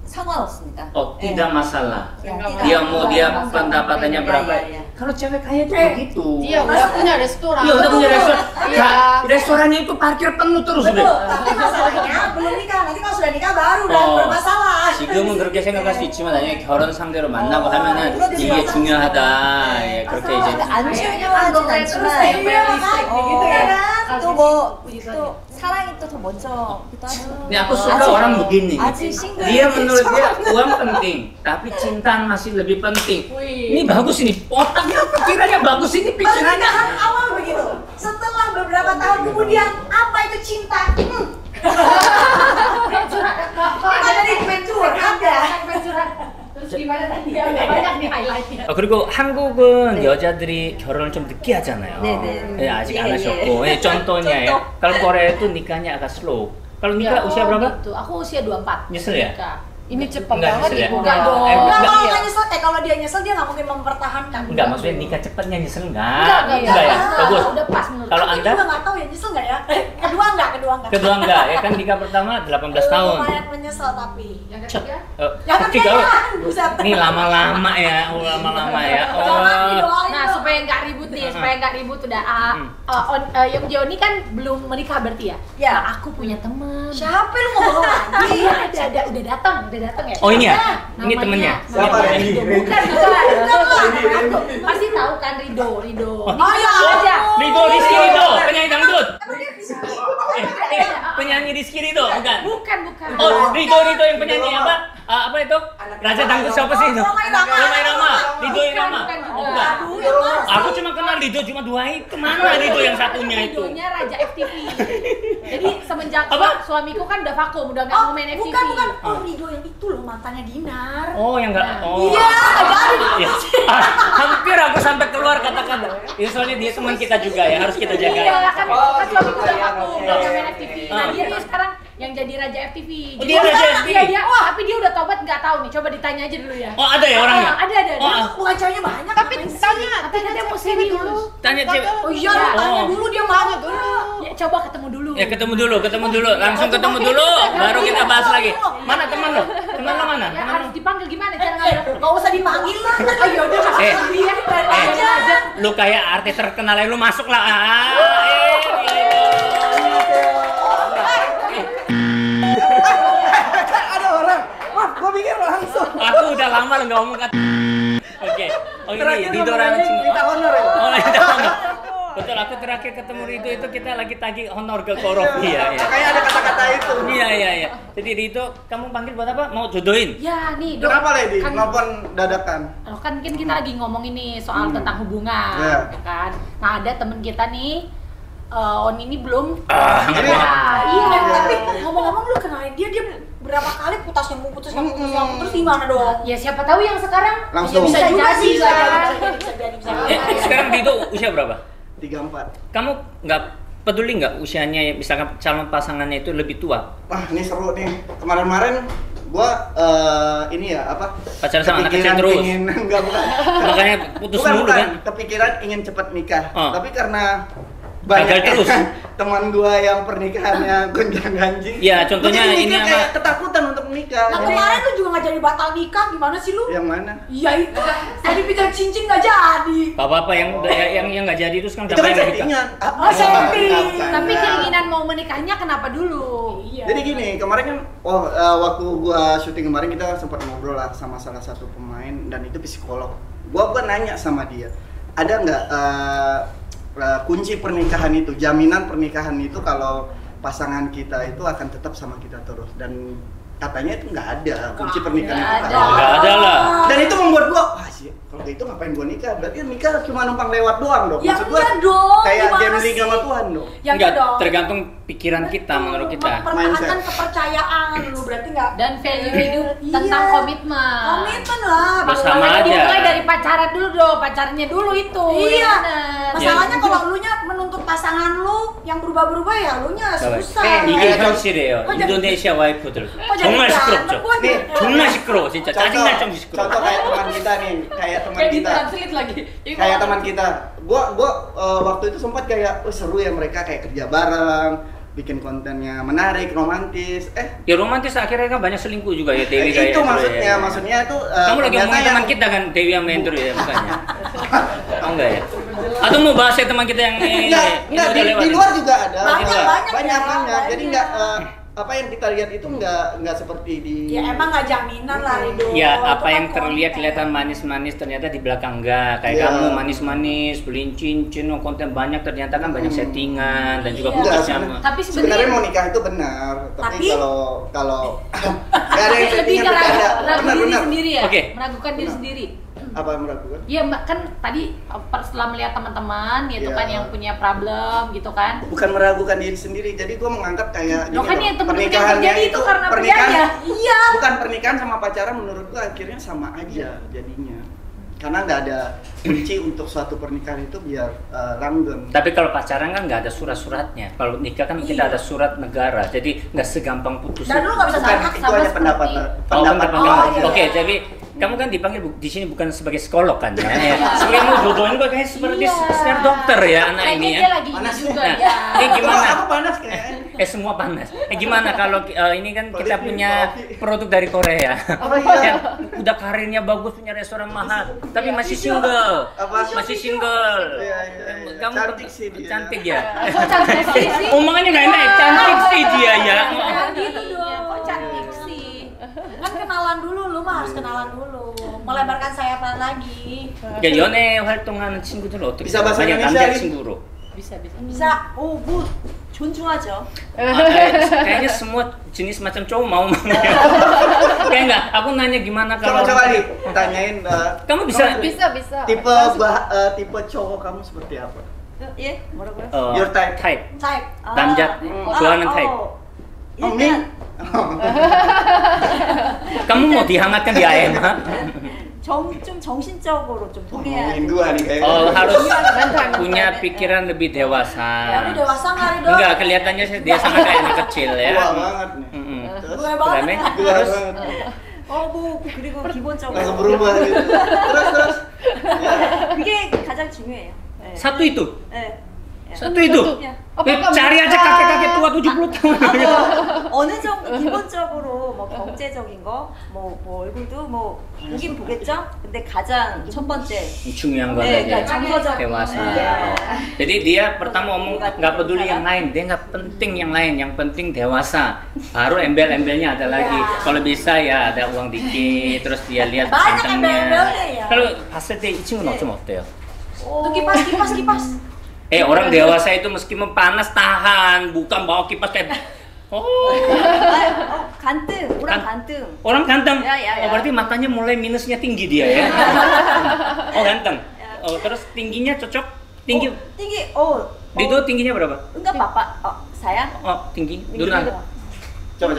Speaker 4: 상관없습니다.
Speaker 3: tidak masalah.
Speaker 4: Tidak
Speaker 3: Dia mau dia
Speaker 4: masalah.
Speaker 3: pendapatannya
Speaker 4: Iya,
Speaker 3: berapa?
Speaker 4: iya, iya.
Speaker 3: Kalau cewek kaya itu begitu.
Speaker 4: Dia udah punya restoran.
Speaker 3: Iya udah punya restoran.
Speaker 4: Iya.
Speaker 3: Nah, restorannya itu parkir penuh terus
Speaker 2: betul.
Speaker 3: udah.
Speaker 2: Tapi masalahnya belum nikah. Nanti kalau sudah nikah baru dan bermasalah.
Speaker 3: 지금은 그렇게 생각할 수 있지만 나중에 결혼 상대로 만나고 하면은 이게 중요하다. 예, 그렇게 이제
Speaker 4: 안 중요하진 않지만
Speaker 2: Iya, makanya gitu ya kan.
Speaker 4: 또 사랑이 또 더 먼저기도 하죠.
Speaker 3: Ini aku suka orang begini.
Speaker 4: 아직 싱글.
Speaker 3: Dia menurut dia uang penting, tapi cinta masih lebih penting. Ini bagus ini, otaknya pikirannya bagus ini pikirannya.
Speaker 2: Pernikahan awal begitu. Setelah beberapa tahun kemudian apa itu cinta? Kita jadi main curhat ya.
Speaker 1: Terus gimana tadi ya? Udah banyak nih highlightnya.
Speaker 3: 그리고 한국은 여자들이 결혼을 좀 늦게 하잖아요.
Speaker 4: 네네.
Speaker 3: 예, 아직 안
Speaker 4: 예,
Speaker 3: 하셨고, 예, contohnya ya. Kalau Korea itu nikahnya agak slow. Kalau nikah usia berapa?
Speaker 1: Gitu. Aku usia 24.
Speaker 3: Nyesel ya?
Speaker 1: Nikah.
Speaker 4: 이미 cepat
Speaker 3: Enggak
Speaker 4: banget
Speaker 3: nyesel ya?
Speaker 4: ibu.
Speaker 1: Enggak dong.
Speaker 3: Eh,
Speaker 2: Enggak,
Speaker 3: enggak.
Speaker 2: kalau nggak nyesel, kalau dia nyesel dia nggak mungkin mempertahankan.
Speaker 3: Enggak, maksudnya nikah cepatnya nyesel enggak?
Speaker 1: Enggak
Speaker 3: ya? Bagus.
Speaker 1: Udah pas menurut
Speaker 3: Kalau
Speaker 2: Aku
Speaker 3: Anda?
Speaker 2: juga nggak tahu ya nyesel nggak ya. Kedua enggak.
Speaker 3: Kedua enggak, ya kan nikah pertama 18 tahun.
Speaker 2: Lumayan menyesal tapi.
Speaker 1: Yang
Speaker 3: Cep.
Speaker 1: ketiga?
Speaker 2: Yang
Speaker 3: Ketiga,
Speaker 2: ketiga, buset.
Speaker 3: ini lama-lama ya, lama-lama ya.
Speaker 2: Jangan didoain
Speaker 1: Nah,
Speaker 2: dong.
Speaker 1: supaya nggak ribut nih, supaya nggak ribut udah. Yang Joni kan belum menikah berarti ya?
Speaker 2: Ya.
Speaker 1: Nah, aku punya teman.
Speaker 2: Siapa lu ngomong lagi?
Speaker 1: Iya, ada, udah datang ya.
Speaker 3: Oh, ini ya?
Speaker 1: Nah,
Speaker 3: Ini temennya?
Speaker 5: Siapa
Speaker 1: namanya
Speaker 5: ini?
Speaker 1: Rido. Bukan. Pasti tahu kan Rido.
Speaker 2: Oh ya
Speaker 1: aja.
Speaker 3: Rido, Rizky Rido, penyanyi dangdut.
Speaker 2: Emang dia bisa?
Speaker 3: Penyanyi Rizky Rido, bukan?
Speaker 1: Bukan.
Speaker 3: Oh, Rido yang penyanyi apa? Apa itu? Raja dangdut siapa sih itu?
Speaker 2: Roma Irama.
Speaker 3: Roma Irama. Rido Irama.
Speaker 1: Bukan
Speaker 3: Oh,
Speaker 1: juga.
Speaker 3: bukan.
Speaker 2: Aduh, ya Mas.
Speaker 3: Aku cuma kenal Rido cuma dua itu. Mana Rido yang satunya itu?
Speaker 1: Ridonya Raja FTV. Jadi semenjak
Speaker 3: Apa?
Speaker 1: suamiku kan udah vakum, udah nggak
Speaker 2: Oh,
Speaker 1: mau main FTV.
Speaker 2: bukan. Oh, Rido yang itu loh mantannya Dinar.
Speaker 3: Oh, yang enggak. Oh.
Speaker 2: Iya, jadi.
Speaker 3: Iya. Hampir aku sampai keluar kata-kata. Itu soalnya dia teman kita juga ya, harus kita jaga.
Speaker 1: Iya, kan suamiku udah
Speaker 5: iya,
Speaker 1: vakum,
Speaker 5: iya,
Speaker 1: udah
Speaker 5: iya.
Speaker 1: nggak main FTV. Nah, dia nih sekarang yang jadi Raja FTV.
Speaker 3: Oh, dia Raja FTV?
Speaker 1: Iya, tapi dia udah tobat nggak tahu nih. Coba ditanya aja dulu ya.
Speaker 3: Oh, ada ya orangnya?
Speaker 1: Ada.
Speaker 3: Oh,
Speaker 2: Bukan ceweknya banyak.
Speaker 4: Tapi
Speaker 2: ngapain sih?
Speaker 4: tanya,
Speaker 1: Tapi katanya mau serius.
Speaker 3: tanya cewek.
Speaker 2: Oh iya, lu tanya
Speaker 3: Oh.
Speaker 2: dulu dia mau dulu.
Speaker 1: Ya, coba ketemu dulu.
Speaker 3: Ya ketemu dulu, langsung ketemu dulu, baru kita bahas lagi. Mana teman lo? Teman lo mana?
Speaker 1: Ya,
Speaker 3: Teman lo?
Speaker 1: harus dipanggil gimana cara ngambil?
Speaker 2: Gak usah dipanggil lah. Ayo udah
Speaker 3: Eh,
Speaker 2: dia aja.
Speaker 3: Lu kayak artis terkenal aja, lu masuk lah.
Speaker 5: Ada orang. Wah, gua pikir langsung.
Speaker 3: Aku udah lama lo nggak ngomong kata. Oke, oh ini
Speaker 5: Terakhir
Speaker 3: Rido
Speaker 5: ngomongnya
Speaker 3: Ramcing.
Speaker 5: minta honor ya?
Speaker 3: Oh, minta honor. Betul, aku terakhir ketemu Rido itu kita lagi tagih honor ke Korof. Iya.
Speaker 5: Makanya ada kata-kata itu.
Speaker 3: Iya. Jadi Rido, kamu panggil buat apa? Mau jodohin?
Speaker 1: Ya nih, Dok.
Speaker 5: Kenapa Lady?
Speaker 1: Kan,
Speaker 5: Nelfon dadakan.
Speaker 1: kan kita lagi ngomong ini soal tentang hubungan,
Speaker 5: Iya.
Speaker 1: ya kan? Nah, ada temen kita nih, On ini belum.
Speaker 3: Hangat
Speaker 5: Ini-
Speaker 3: banget.
Speaker 2: Iya, tapi ngomong-ngomong lu kenalin dia berapa kali putus nyambung terus gimana dong?
Speaker 1: Ya siapa tahu yang sekarang
Speaker 5: Langsung.
Speaker 1: bisa
Speaker 2: Juga
Speaker 1: jadi
Speaker 2: sih,
Speaker 1: kan.
Speaker 2: bisa jadi.
Speaker 3: Sekarang Rido usia berapa?
Speaker 5: 34.
Speaker 3: Kamu nggak peduli nggak usianya, misalkan calon pasangannya itu lebih tua?
Speaker 5: Wah, ini seru nih. Kemarin-kemarin gua ini ya apa?
Speaker 3: Pacaran sama anak kecil
Speaker 5: kepikiran
Speaker 3: terus?
Speaker 5: Ingin, enggak bukan.
Speaker 3: Makanya putus
Speaker 5: bukan,
Speaker 3: dulu kan?
Speaker 5: Kepikiran ingin cepat nikah.
Speaker 3: Oh.
Speaker 5: Tapi karena
Speaker 3: Gagal
Speaker 5: banyak
Speaker 3: terus.
Speaker 5: teman gua yang pernikahannya gonjang ganjing.
Speaker 3: Iya, contohnya
Speaker 5: Gua jadi
Speaker 3: ini
Speaker 5: mikir
Speaker 3: apa?
Speaker 5: kayak ketakutan untuk nikah.
Speaker 2: Nah kemarin lu juga nggak jadi batal nikah, gimana sih lu?
Speaker 5: Yang mana?
Speaker 2: Iya itu, tadi pinjam cincin nggak jadi.
Speaker 3: Bapak-bapak yang nggak jadi terus kan
Speaker 5: Itu kan
Speaker 3: siapa yang nikah?
Speaker 5: settingan.
Speaker 2: Oh, setting.
Speaker 5: bukan.
Speaker 1: Tapi keinginan mau menikahnya kenapa dulu?
Speaker 2: Iya.
Speaker 5: Jadi gini, kemarin kan waktu gua syuting kemarin kita sempat ngobrol lah sama salah satu pemain dan itu psikolog. Gua nanya sama dia, ada nggak kunci pernikahan itu, jaminan pernikahan itu kalau pasangan kita itu akan tetap sama kita terus, dan katanya itu nggak ada kunci pernikahan itu.
Speaker 1: Nggak ada.
Speaker 3: Nggak ada lah.
Speaker 5: Dan itu membuat gua, wah sih, kalau gitu ngapain gua nikah? Berarti nikah cuma numpang lewat doang dong.
Speaker 2: Ya
Speaker 5: Maksud gua
Speaker 2: enggak dong,
Speaker 5: kayak
Speaker 2: gimana
Speaker 5: gambling
Speaker 2: sih?
Speaker 5: sama Tuhan dong.
Speaker 2: Ya enggak dong.
Speaker 3: tergantung pikiran kita, menurut kita.
Speaker 2: Mempertahankan kepercayaan lu berarti nggak.
Speaker 1: Dan value hidup
Speaker 2: Iya.
Speaker 1: tentang komitmen.
Speaker 2: Komitmen lah.
Speaker 3: Bersama
Speaker 2: Masalahnya
Speaker 3: aja.
Speaker 1: Dimulai dari pacaran dulu dong, pacarnya dulu itu.
Speaker 2: Iya.
Speaker 1: Bener.
Speaker 2: Masalahnya kalau lu nya menuntut pasangan lu yang berubah-berubah ya lu nya susah.
Speaker 3: 이게
Speaker 5: kayak
Speaker 3: 현실이에요.
Speaker 2: jadi-
Speaker 3: 인도네시아 와이프들
Speaker 2: jadi
Speaker 3: 정말
Speaker 2: berantem?
Speaker 3: 시끄럽죠.
Speaker 2: Gua
Speaker 5: nih,
Speaker 3: 정말 시끄러워 진짜 짜증날 정도 시끄러워.
Speaker 5: contoh kayak teman kita nih, kayak teman
Speaker 1: Kayak
Speaker 5: kita.
Speaker 1: ditranslate lagi. Jadi
Speaker 5: Kayak
Speaker 1: kalau-
Speaker 5: teman kita. Gua waktu itu sempat kayak seru ya mereka kayak kerja bareng, bikin kontennya menarik, romantis.
Speaker 3: Ya romantis akhirnya kan banyak selingkuh juga ya Dewi kayak
Speaker 5: itu
Speaker 3: gitu
Speaker 5: maksudnya,
Speaker 3: ya.
Speaker 5: maksudnya tuh
Speaker 3: Kamu lagi
Speaker 5: ternyata
Speaker 3: ngomongin teman
Speaker 5: yang-
Speaker 3: kita kan Dewi yang main terus ya bukannya? Oh enggak ya? Atau mau bahas ya teman kita yang ini?
Speaker 5: Enggak,
Speaker 3: udah
Speaker 5: di
Speaker 3: lewat
Speaker 5: luar
Speaker 3: ini?
Speaker 5: juga ada.
Speaker 2: Banyak,
Speaker 5: banyak. Jadi
Speaker 2: banyak.
Speaker 5: enggak apa yang kita lihat itu enggak seperti di
Speaker 2: Ya emang nggak jaminan lah Rido.
Speaker 3: Ya
Speaker 2: Itu
Speaker 3: apa
Speaker 2: kan
Speaker 3: yang terlihat
Speaker 2: konten.
Speaker 3: kelihatan manis-manis ternyata di belakang enggak. Kayak
Speaker 5: Iya.
Speaker 3: kamu manis-manis, beliin cincin, konten banyak ternyata kan banyak settingan dan juga
Speaker 2: Iya.
Speaker 5: Enggak,
Speaker 3: putusnya.
Speaker 1: Tapi
Speaker 5: sebenarnya
Speaker 1: sebenarnya
Speaker 5: mau nikah itu benar, tapi
Speaker 2: Tapi-
Speaker 5: kalau enggak ada yang
Speaker 1: lebih
Speaker 5: settingan
Speaker 1: ke
Speaker 5: bercanda.
Speaker 1: ragu diri
Speaker 5: Benar.
Speaker 1: sendiri ya.
Speaker 3: Oke.
Speaker 1: Meragukan diri
Speaker 5: Benar.
Speaker 1: sendiri.
Speaker 5: Apa yang meragukan?
Speaker 1: Iya Mbak, kan tadi setelah melihat teman-teman gitu
Speaker 5: Iya.
Speaker 1: kan yang punya problem gitu kan.
Speaker 5: Bukan meragukan diri sendiri, jadi gua menganggap kayak
Speaker 1: Loh,
Speaker 5: gini
Speaker 1: kan
Speaker 5: loh,
Speaker 1: yang temen-temen yang
Speaker 5: pernikahannya
Speaker 1: terjadi itu karena
Speaker 5: pernikahan,
Speaker 1: biaya.
Speaker 2: Iya.
Speaker 5: bukan pernikahan sama pacaran menurut gua akhirnya sama aja jadinya, karena nggak ada kunci untuk suatu pernikahan itu biar langgeng.
Speaker 3: Tapi kalau pacaran kan nggak ada surat-suratnya. Kalau nikah kan kita
Speaker 2: Iya.
Speaker 3: ada surat negara, jadi nggak segampang putus.
Speaker 2: Dan lu nggak bisa
Speaker 5: Bukan,
Speaker 2: sama
Speaker 5: itu
Speaker 1: sama
Speaker 5: hanya pendapat
Speaker 1: seperti-
Speaker 3: pendapat
Speaker 2: Oh,
Speaker 3: kamu.
Speaker 2: iya.
Speaker 3: Oke, jadi kamu kan dipanggil di sini bukan sebagai psikolog kan ya? Sebagai mau jodohin kok kayak seperti
Speaker 1: Iya.
Speaker 3: dokter ya anak
Speaker 1: Kayaknya
Speaker 3: ini
Speaker 1: dia
Speaker 3: ya.
Speaker 1: lagi
Speaker 5: Panas
Speaker 1: juga
Speaker 3: nih.
Speaker 1: ya.
Speaker 3: Ini gimana?
Speaker 5: Aku panas kayaknya.
Speaker 3: Semua panas. Gimana kalau ini kan kita
Speaker 5: Kopi,
Speaker 3: punya
Speaker 5: kopi.
Speaker 3: produk dari Korea.
Speaker 5: Apa iya?
Speaker 3: Yang udah karirnya bagus, punya restoran mahal, tapi masih single.
Speaker 5: Apa?
Speaker 3: Masih single.
Speaker 5: Iya, iya, iya.
Speaker 3: Kamu
Speaker 5: Cantik sih dia.
Speaker 3: Cantik ya.
Speaker 1: Kok cantik sih?
Speaker 3: Omongannya nggak enak, cantik sih dia ya.
Speaker 1: Ya gitu dong. Kok cantik sih?
Speaker 2: Kan kenalan dulu, lu mah harus kenalan dulu. Melebarkan sayapnya lagi.
Speaker 3: 야, 연애 활동하는 친구들은 어떻게?
Speaker 5: bisa bahasa
Speaker 3: 만약
Speaker 5: Indonesia,
Speaker 3: 남자
Speaker 5: Lin?
Speaker 3: 친구로.
Speaker 1: Bisa.
Speaker 2: Bisa. Oh, Bu. 존중하죠.
Speaker 3: Kayaknya semua jenis macam cowok mau. Kayak enggak, aku nanya gimana kalau
Speaker 5: Coba nih, tanyain.
Speaker 3: Kamu bisa
Speaker 4: bisa.
Speaker 5: Tipe cowok kamu seperti apa?
Speaker 2: 예? 뭐라고요?
Speaker 5: Your type.
Speaker 2: type.
Speaker 3: 남자 좋아하는 타입.
Speaker 5: Oh, me?
Speaker 3: Kamu mau dihangatkan di ayam?
Speaker 6: 좀 정신적으로 좀 통해야
Speaker 5: Ngomongin gua nih kayaknya.
Speaker 3: Oh, harus punya pikiran lebih
Speaker 2: Ya,
Speaker 3: dewasa.
Speaker 2: lu dewasa nggak Rido?
Speaker 3: Enggak, kelihatannya sih dia sama kayak anak kecil ya.
Speaker 5: Tua banget nih.
Speaker 3: Mm-mm.
Speaker 5: Terus
Speaker 2: Gue banget.
Speaker 3: 그다음에
Speaker 5: tua
Speaker 3: terus
Speaker 5: banget.
Speaker 6: 뭐 그리고 기본적으로
Speaker 5: Langsung berubah gitu. Terus. Ya.
Speaker 6: 그게 가장 중요해요. 네.
Speaker 3: satu itu.
Speaker 6: 네.
Speaker 3: Satu itu.
Speaker 6: 야,
Speaker 3: Cari aja kakek-kakek tua 70 tahun.
Speaker 6: 어느 정도 기본적으로 뭐 경제적인 거, 뭐 얼굴도 뭐 보긴 보겠죠. 근데 가장 첫 번째
Speaker 3: 중요한 건
Speaker 6: 네,
Speaker 3: aja.
Speaker 6: 그러니까 정서적
Speaker 3: Dewasa.
Speaker 6: 네.
Speaker 3: Jadi dia pertama ngomong nggak peduli yang lain, dia nggak penting yang lain, yang penting dewasa. Baru embel-embelnya ada lagi. Kalau bisa ya ada uang dikit, terus dia lihat
Speaker 2: Banyak
Speaker 3: gantengnya.
Speaker 2: embel-embelnya ya.
Speaker 3: Kalau 봤을 때 이 친구는 좀 어때요?
Speaker 2: Tuh kipas.
Speaker 3: Orang dewasa itu meskipun panas tahan, bukan bawa kipas kayak
Speaker 6: 간등, 오랑 간등.
Speaker 3: orang ganteng.
Speaker 6: Ya, ya, ya.
Speaker 3: Oh berarti matanya mulai minusnya tinggi dia ya. Oh ganteng. Oh terus tingginya cocok? Tinggi.
Speaker 6: tinggi,
Speaker 3: Rido tingginya berapa?
Speaker 6: enggak bapak, saya
Speaker 3: Oh tinggi. Duna.
Speaker 5: Coba.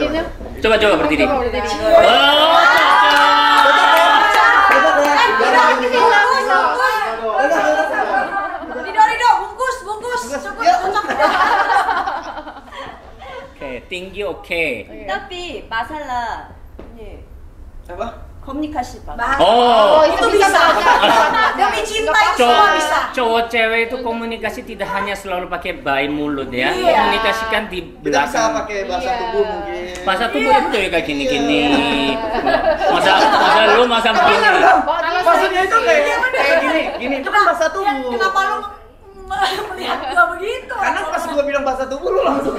Speaker 3: Coba berdiri.
Speaker 4: Coba berdiri.
Speaker 3: Oh,
Speaker 2: Rido, bungkus. Cocok.
Speaker 3: Oke, tinggi oke.
Speaker 6: tapi masalah ini
Speaker 5: Apa?
Speaker 6: komunikasi pak.
Speaker 2: Bahas.
Speaker 3: Oh,
Speaker 2: itu bisa. Demi cinta itu semua bisa.
Speaker 3: Cowok cewek itu komunikasi tidak hanya selalu pakai bayi mulut ya.
Speaker 2: Iya.
Speaker 3: Komunikasikan di
Speaker 5: Kita bisa
Speaker 3: belakang.
Speaker 5: pakai bahasa tubuh mungkin.
Speaker 3: Masa tubuh itu ya kayak gini-gini. Masa lu masa begini.
Speaker 5: Maksudnya itu kayak gini. Itu kan bahasa tubuh.
Speaker 2: Kenapa lu melihat gua begitu?
Speaker 5: Karena pas gua bilang bahasa tubuh lu langsung.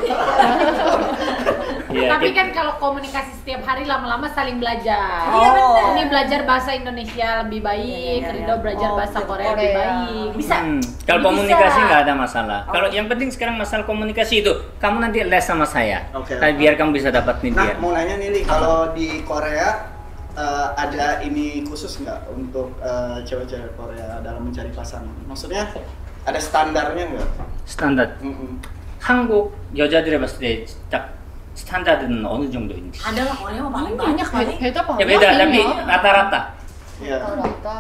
Speaker 3: Iya,
Speaker 1: Tapi
Speaker 3: gitu.
Speaker 1: kan kalau komunikasi setiap hari lama-lama saling belajar.
Speaker 2: Iya, bener.
Speaker 1: Ini belajar bahasa Indonesia lebih baik,
Speaker 6: Iya, iya,
Speaker 1: Rido
Speaker 6: iya.
Speaker 1: belajar
Speaker 6: Oh,
Speaker 1: bahasa
Speaker 6: betul.
Speaker 1: Korea lebih baik. Bisa.
Speaker 3: Kalau
Speaker 1: Bisa.
Speaker 3: komunikasi nggak ada masalah. Kalau yang penting sekarang masalah komunikasi itu, kamu nanti les sama saya.
Speaker 5: Oke.
Speaker 3: Biar kamu bisa dapat nih
Speaker 5: Nah,
Speaker 3: dia.
Speaker 5: mau nanya nih, Li, kalau di Korea ada ini khusus nggak untuk cewek-cewek Korea dalam mencari pasangan? Maksudnya ada standarnya nggak?
Speaker 3: Standar.
Speaker 5: Mm-mm.
Speaker 3: 한국 여자들이 봤을 때 딱 스탠다드는 어느 정도인지.
Speaker 2: Adalah Korea mah paling
Speaker 4: banyak
Speaker 2: banyak kali.
Speaker 4: beda
Speaker 3: Ya
Speaker 4: banget
Speaker 3: beda, tapi
Speaker 4: ya.
Speaker 3: rata-rata.
Speaker 5: Iya.
Speaker 4: Rata-rata.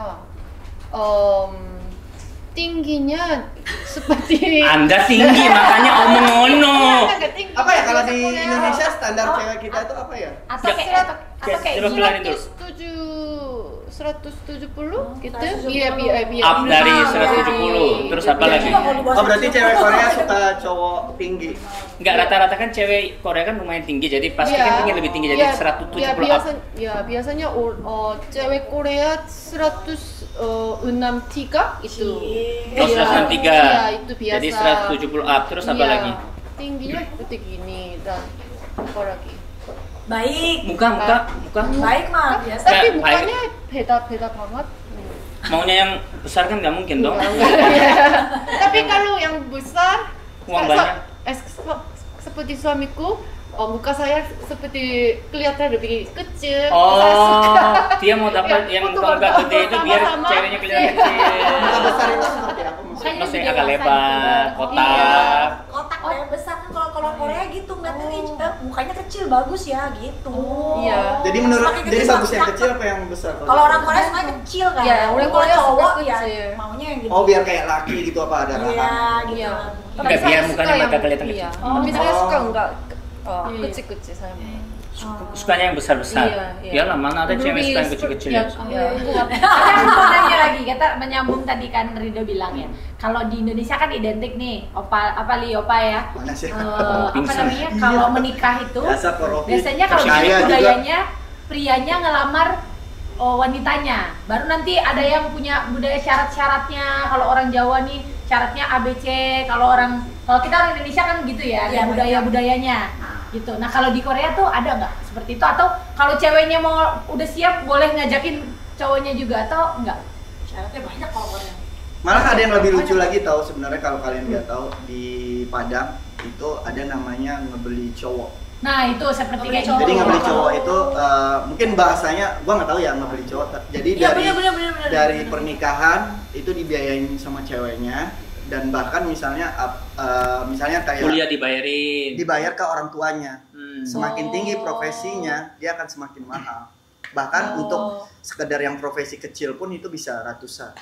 Speaker 4: Tingginya seperti
Speaker 3: Anda tinggi makanya omong ono.
Speaker 5: Apa ya kalau di Indonesia standar cewek kita itu apa ya?
Speaker 1: Atau
Speaker 3: Ya,
Speaker 1: kayak
Speaker 3: coba
Speaker 1: gini.
Speaker 3: kelarin dulu.
Speaker 4: 170 gitu?
Speaker 2: 170.
Speaker 4: Iya,
Speaker 3: Up dari
Speaker 4: Iya.
Speaker 3: 170. Terus apa
Speaker 2: Iya
Speaker 3: lagi?
Speaker 2: juga kalau di bawah
Speaker 5: Oh berarti
Speaker 2: 170
Speaker 5: cewek
Speaker 2: juga
Speaker 5: Korea
Speaker 2: ada.
Speaker 5: suka cowok tinggi.
Speaker 3: Enggak, rata-rata kan cewek Korea kan lumayan tinggi, jadi pasti
Speaker 4: Iya.
Speaker 3: kan tinggi lebih tinggi, jadi
Speaker 4: Iya,
Speaker 3: 170
Speaker 4: iya,
Speaker 3: up.
Speaker 4: biasanya cewek Korea 163 itu.
Speaker 3: Oh, 163.
Speaker 4: Iya, itu biasa.
Speaker 3: Jadi 170 up. Terus apa
Speaker 4: Iya,
Speaker 3: lagi?
Speaker 4: tingginya seperti gini dan apa lagi?
Speaker 2: Baik,
Speaker 3: Muka.
Speaker 2: baik mah biasa.
Speaker 4: Tapi
Speaker 3: Nggak,
Speaker 4: mukanya beda banget.
Speaker 3: Maunya yang besar kan nggak mungkin dong.
Speaker 4: Tapi kalau yang besar,
Speaker 3: Uang banyak.
Speaker 4: seperti suamiku, muka saya seperti kelihatan lebih kecil. Saya
Speaker 3: Oh,
Speaker 4: suka.
Speaker 3: dia mau dapat yang
Speaker 4: foto
Speaker 3: tonggak gede itu biar
Speaker 4: sama-sama.
Speaker 3: ceweknya kelihatan kecil.
Speaker 5: Muka besar itu seperti apa maksudnya?
Speaker 3: Maksudnya agak lebar, kotak.
Speaker 4: Iya.
Speaker 2: Kotak kayak besar kan kalau Korea gitu ngeliatnya nih mukanya kecil bagus ya gitu.
Speaker 4: Iya.
Speaker 5: Jadi menurut
Speaker 2: Semakin
Speaker 5: jadi
Speaker 2: kecil
Speaker 5: bagus yang
Speaker 2: semakin
Speaker 5: kecil apa yang besar?
Speaker 2: Kalau orang Korea suka kecil kan.
Speaker 4: Iya, orang
Speaker 2: Kalau
Speaker 4: Korea suka
Speaker 2: cowok ya
Speaker 4: kecil.
Speaker 2: maunya yang gitu.
Speaker 5: Oh biar kayak laki gitu apa ada
Speaker 2: Iya,
Speaker 5: rahang?
Speaker 2: gitu.
Speaker 4: Iya.
Speaker 3: Enggak,
Speaker 4: Tapi
Speaker 3: biar
Speaker 4: saya
Speaker 3: mukanya
Speaker 4: suka
Speaker 3: mereka
Speaker 4: yang-
Speaker 3: kelihatan
Speaker 4: iya.
Speaker 3: kecil.
Speaker 4: Tapi saya suka
Speaker 5: Oh.
Speaker 4: enggak
Speaker 1: Iya.
Speaker 4: kecil-kecil saya mau.
Speaker 3: Sukanya yang besar-besar.
Speaker 4: Iya, iya.
Speaker 3: Iyalah, mana ada cewek suka yang kecil-kecil ya.
Speaker 4: Iya.
Speaker 1: Ada mau nanya lagi, kata menyambung tadi kan Rido bilang ya. Kalau di Indonesia kan identik nih, opa ya.
Speaker 5: Mana sih?
Speaker 1: Apa
Speaker 3: Pingsan.
Speaker 1: namanya? Kalau menikah itu
Speaker 5: Biasa koropi.
Speaker 1: biasanya kalau
Speaker 5: Percaya
Speaker 1: di
Speaker 5: juga.
Speaker 1: budayanya prianya ngelamar wanitanya. Baru nanti ada yang punya budaya syarat-syaratnya. Kalau orang Jawa nih syaratnya ABC. Kalau kita orang Indonesia kan gitu ya, ada
Speaker 2: Iya,
Speaker 1: budaya-budayanya. Gitu. Nah, kalau di Korea tuh ada nggak seperti itu, atau kalau ceweknya mau udah siap boleh ngajakin cowoknya juga atau enggak?
Speaker 2: Syaratnya banyak kalau Korea.
Speaker 5: Malah ada yang lebih lucu lagi tahu sebenarnya kalau kalian nggak tahu di Padang itu ada namanya ngebeli cowok.
Speaker 1: Nah, itu seperti
Speaker 2: Ngebeli
Speaker 1: kayak
Speaker 2: cowok.
Speaker 5: Jadi ngebeli
Speaker 2: Oh.
Speaker 5: cowok itu mungkin bahasanya gua nggak tahu ya ngebeli cowok. Jadi
Speaker 2: Iya,
Speaker 5: dari
Speaker 2: bener.
Speaker 5: dari pernikahan itu dibiayain sama ceweknya dan bahkan misalnya kayak
Speaker 3: Kuliah dibayarin.
Speaker 5: dibayar ke orang tuanya.
Speaker 3: Hmm.
Speaker 5: Semakin tinggi profesinya dia akan semakin mahal. Bahkan untuk sekedar yang profesi kecil pun itu bisa ratusan.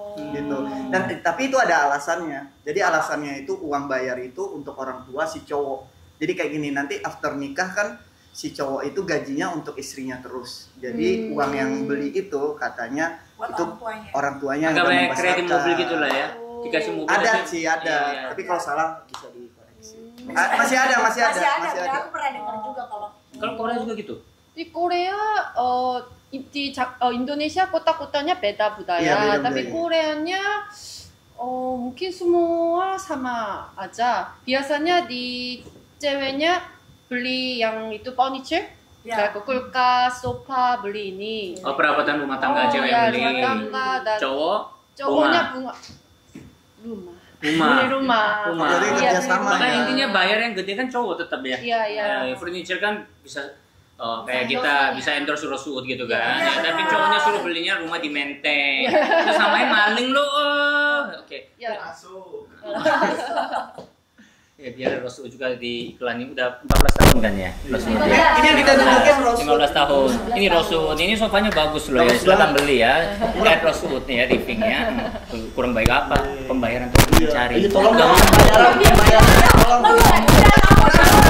Speaker 5: Gitu. Dan tapi itu ada alasannya. Jadi alasannya itu uang bayar itu untuk orang tua si cowok. Jadi kayak gini, nanti after nikah kan si cowok itu gajinya untuk istrinya terus. Jadi uang yang beli itu katanya
Speaker 2: Buat
Speaker 5: itu
Speaker 2: orang tuanya.
Speaker 5: orang tuanya yang
Speaker 3: Agak
Speaker 5: udah
Speaker 3: banyak kredit
Speaker 5: membesarkan.
Speaker 3: mobil gitu lah ya. Dikasih mobil
Speaker 5: Ada
Speaker 3: aja.
Speaker 5: sih ada,
Speaker 3: Iya.
Speaker 5: tapi kalau salah bisa dikoreksi. Masih ada.
Speaker 2: Aku pernah dengar juga kalau
Speaker 3: Kalau Korea juga gitu.
Speaker 4: Di Korea Indonesia kota-kotanya beda budaya,
Speaker 5: Iya, beda
Speaker 4: tapi
Speaker 5: budaya.
Speaker 4: Koreanya mungkin semua sama aja. Biasanya di ceweknya beli yang itu furniture,
Speaker 2: Ya.
Speaker 4: kayak kulkas, sofa beli ini.
Speaker 3: Oh, perawatan rumah tangga cewek
Speaker 4: ya,
Speaker 3: beli.
Speaker 4: rumah tangga dan
Speaker 3: Cowok
Speaker 4: cowoknya
Speaker 3: rumah.
Speaker 4: rumah.
Speaker 3: Rumah.
Speaker 4: Beli rumah.
Speaker 3: Rumah.
Speaker 5: Jadi
Speaker 4: Iya,
Speaker 5: kerja
Speaker 4: beli
Speaker 5: sama
Speaker 4: rumah.
Speaker 3: Makanya
Speaker 5: ya.
Speaker 3: intinya bayar yang gede kan cowok tetap ya.
Speaker 4: Iya, iya.
Speaker 3: Furniture kan bisa kayak
Speaker 4: Bisa
Speaker 3: kita
Speaker 4: endorse
Speaker 3: bisa endorse suruh gitu kan.
Speaker 2: Iya,
Speaker 3: Ya, tapi
Speaker 2: benar.
Speaker 3: cowoknya suruh belinya rumah di Menteng. Terus samain maling lo. Oke.
Speaker 4: Ya.
Speaker 3: Ya biar Rasul juga di iklan ini udah 14 tahun kan ya. Rasul
Speaker 5: Ini
Speaker 3: ya.
Speaker 5: yang kita tunjukin Rasul.
Speaker 3: 15 tahun. Ini Rosuut. Ini sofanya bagus loh ya.
Speaker 5: Bagus
Speaker 3: Silakan
Speaker 5: banget.
Speaker 3: beli ya. Lihat Rosuut nih ya livingnya. Kurang baik apa? Pembayaran terus dicari.
Speaker 5: Ini tolong
Speaker 3: Udah
Speaker 5: dong pembayaran, tolong.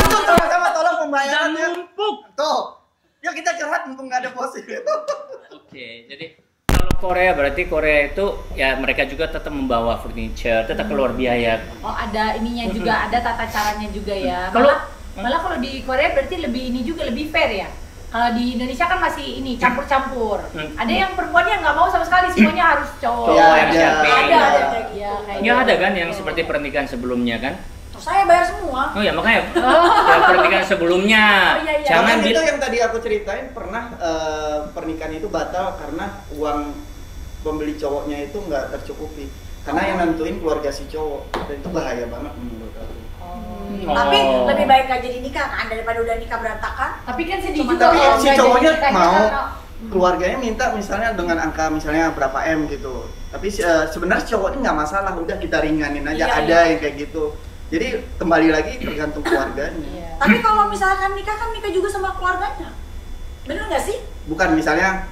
Speaker 5: Itu sama-sama tolong
Speaker 3: udah
Speaker 5: pembayaran ya.
Speaker 3: numpuk.
Speaker 5: Tuh. Yuk kita curhat mumpung nggak ada posisi.
Speaker 3: Oke, jadi kalau Korea berarti Korea itu ya mereka juga tetap membawa furniture, tetap keluar biaya.
Speaker 1: Oh, ada ininya juga, ada tata caranya juga ya.
Speaker 3: Kalau-
Speaker 1: Malah kalau di Korea berarti lebih ini juga, lebih fair ya. Kalau di Indonesia kan masih ini campur-campur. Ada yang perempuannya nggak mau sama sekali, semuanya harus cowok.
Speaker 3: Cowok yang
Speaker 5: ada.
Speaker 3: siapin.
Speaker 1: Ada.
Speaker 2: Ada.
Speaker 1: Ya, kayak
Speaker 3: Ya
Speaker 1: gitu.
Speaker 3: ada kan yang seperti pernikahan sebelumnya kan?
Speaker 2: Terus saya bayar semua.
Speaker 3: Oh ya makanya yang pernikahan sebelumnya.
Speaker 2: Oh, iya, iya.
Speaker 3: Jangan
Speaker 5: Jangan itu
Speaker 3: bilang
Speaker 5: yang tadi aku ceritain pernah pernikahan itu batal karena uang pembeli cowoknya itu nggak tercukupi. Karena yang nentuin keluarga si cowok. Dan itu bahaya banget menurut aku.
Speaker 2: Tapi lebih baik nggak jadi nikah kan daripada udah nikah berantakan.
Speaker 1: Tapi kan sedih
Speaker 2: Cuma
Speaker 1: juga
Speaker 5: tapi
Speaker 1: kalau
Speaker 5: si
Speaker 1: nggak
Speaker 5: cowoknya
Speaker 1: jadi nikahnya
Speaker 5: mau.
Speaker 1: karena-
Speaker 5: Keluarganya minta misalnya dengan angka misalnya berapa M gitu. Tapi sebenarnya cowoknya nggak masalah, udah kita ringanin aja.
Speaker 2: Iya,
Speaker 5: Ada
Speaker 2: iya.
Speaker 5: yang kayak gitu. Jadi kembali lagi tergantung keluarganya.
Speaker 2: Tapi kalau misalkan nikah kan nikah juga sama keluarganya. Bener nggak sih?
Speaker 5: Bukan misalnya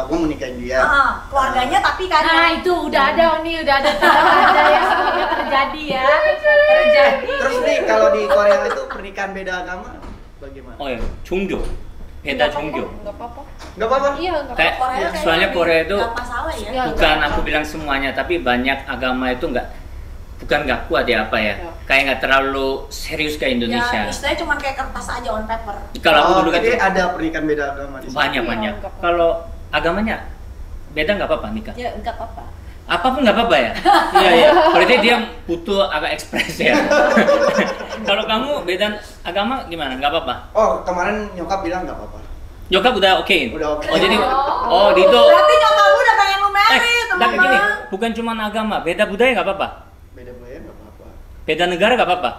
Speaker 5: gue mau nikahin dia.
Speaker 2: Keluarganya tapi kan.
Speaker 1: Nah itu udah ada nih, udah ada tanda-tanda yang semoga terjadi ya. Terjadi.
Speaker 5: Terus nih kalau di Korea itu pernikahan beda agama bagaimana?
Speaker 3: Oh ya, 종교. beda 종교.
Speaker 4: Nggak apa-apa.
Speaker 5: Nggak apa-apa?
Speaker 4: Iya, nggak
Speaker 3: Kayak
Speaker 4: apa-apa.
Speaker 2: Korea
Speaker 3: soalnya
Speaker 2: kayaknya
Speaker 3: Korea itu
Speaker 2: nggak masalah ya.
Speaker 4: Ya,
Speaker 3: bukan
Speaker 4: nggak
Speaker 3: aku
Speaker 4: apa-apa.
Speaker 3: bilang semuanya, tapi banyak agama itu bukan nggak kuat ya apa ya,
Speaker 4: Ya.
Speaker 3: kayak nggak terlalu serius kayak Indonesia.
Speaker 2: Ya, istilahnya cuma kayak kertas aja on paper.
Speaker 3: Kalau aku dulu kan
Speaker 5: jadi ada pernikahan beda agama di sini.
Speaker 3: banyak.
Speaker 4: Iya, nggak apa-apa.
Speaker 3: Kalau agamanya beda nggak apa-apa nikah.
Speaker 6: Ya enggak apa-apa.
Speaker 3: Apapun nggak apa-apa ya. Iya iya. Berarti dia butuh agak ekspres ya. Kalau kamu beda agama gimana? Nggak apa-apa.
Speaker 5: Oh, kemarin nyokap bilang nggak apa-apa.
Speaker 3: Nyokap udah oke.
Speaker 5: Udah oke.
Speaker 3: Oh jadi di itu.
Speaker 2: Berarti nyokap lu udah pengen lu married,
Speaker 3: Tapi
Speaker 2: teman-teman.
Speaker 3: gini, bukan cuma agama, beda budaya nggak apa-apa.
Speaker 5: Beda budaya nggak apa-apa.
Speaker 3: Beda negara nggak apa-apa.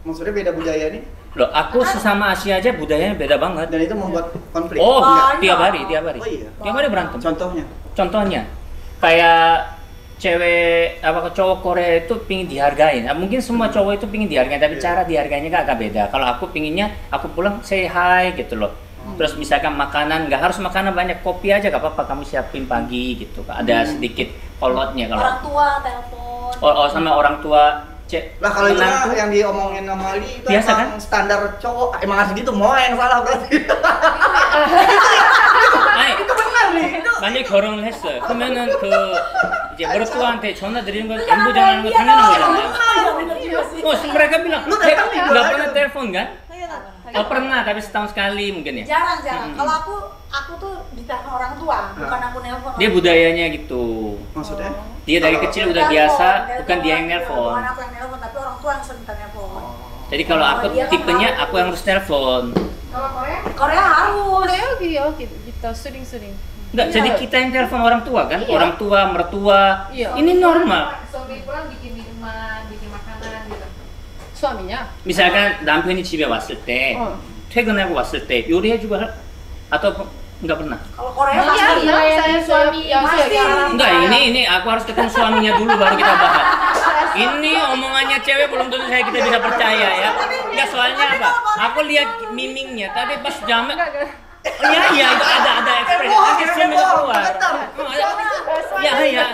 Speaker 5: Maksudnya beda budaya nih?
Speaker 3: Loh, aku sesama Asia aja budayanya beda banget.
Speaker 5: Dan itu membuat konflik.
Speaker 3: Oh,
Speaker 5: Enggak.
Speaker 3: tiap hari.
Speaker 5: Oh iya.
Speaker 3: Tiap hari berantem.
Speaker 5: Contohnya?
Speaker 3: Contohnya, kayak cewek cowok Korea itu pingin dihargain. Nah, mungkin semua cowok itu pingin dihargain, tapi cara dihargainya agak beda. Kalau aku pinginnya, aku pulang say hi gitu loh. Terus misalkan makanan, nggak harus makanan banyak, kopi aja nggak apa-apa kamu siapin pagi gitu. Ada sedikit kolotnya kalau.
Speaker 2: Orang tua telepon.
Speaker 3: Oh, sama orang tua.
Speaker 5: Lah kalau itu
Speaker 3: menantu.
Speaker 5: yang diomongin sama Ali itu
Speaker 3: Biasa,
Speaker 5: emang standar cowok, emang harus gitu, mau yang salah berarti.
Speaker 3: 아니,
Speaker 5: Itu benar nih. Itu
Speaker 3: 만약에 결혼을 했어요. 그러면은 이제 머르투아한테 전화 드리는 건 안부 전하는 건 당연한 거잖아요.
Speaker 2: Iya bener juga sih.
Speaker 3: mereka bilang,
Speaker 5: Lu datang nih,
Speaker 3: nggak
Speaker 5: gua
Speaker 3: pernah
Speaker 5: aja."
Speaker 3: telepon kan?
Speaker 6: 당연하다.
Speaker 3: Oh pernah, tapi setahun sekali mungkin ya.
Speaker 2: Jarang. Kalau aku tuh ditelepon orang tua, bukan aku nelpon.
Speaker 3: Dia budayanya gitu.
Speaker 5: maksudnya?
Speaker 3: Dia dari kecil udah biasa, bukan dia yang nelpon.
Speaker 2: Bukan aku yang nelpon, tapi orang tua yang sering minta nelpon.
Speaker 3: Jadi kalau aku
Speaker 2: Dia kan
Speaker 3: tipenya
Speaker 2: harus.
Speaker 3: aku yang harus telepon.
Speaker 1: Kalau Korea?
Speaker 2: Korea harus.
Speaker 4: Korea kita sering-sering.
Speaker 3: Enggak, jadi kita yang telepon orang tua kan?
Speaker 4: Iya.
Speaker 3: Orang tua, mertua.
Speaker 4: Iya.
Speaker 3: Ini normal.
Speaker 1: Suami pulang bikin minuman, bikin makanan gitu.
Speaker 4: 수아미냐?
Speaker 3: 미salkan 남편이 집에 왔을 때, 퇴근하고 왔을 때 요리해주고 atau enggak pernah?
Speaker 2: Kalau Korea
Speaker 1: Iya,
Speaker 2: pasti.
Speaker 1: iya.
Speaker 4: saya
Speaker 1: suami
Speaker 4: yang
Speaker 2: pasti.
Speaker 3: Enggak, ini aku harus ketemu suaminya dulu baru kita bahas. Ini omongannya cewek belum tentu kita bisa percaya ya. Enggak, soalnya apa? Aku lihat mimingnya tadi pas jamet. Oh iya itu ada ekspresi. Nanti suaminya keluar. Iya.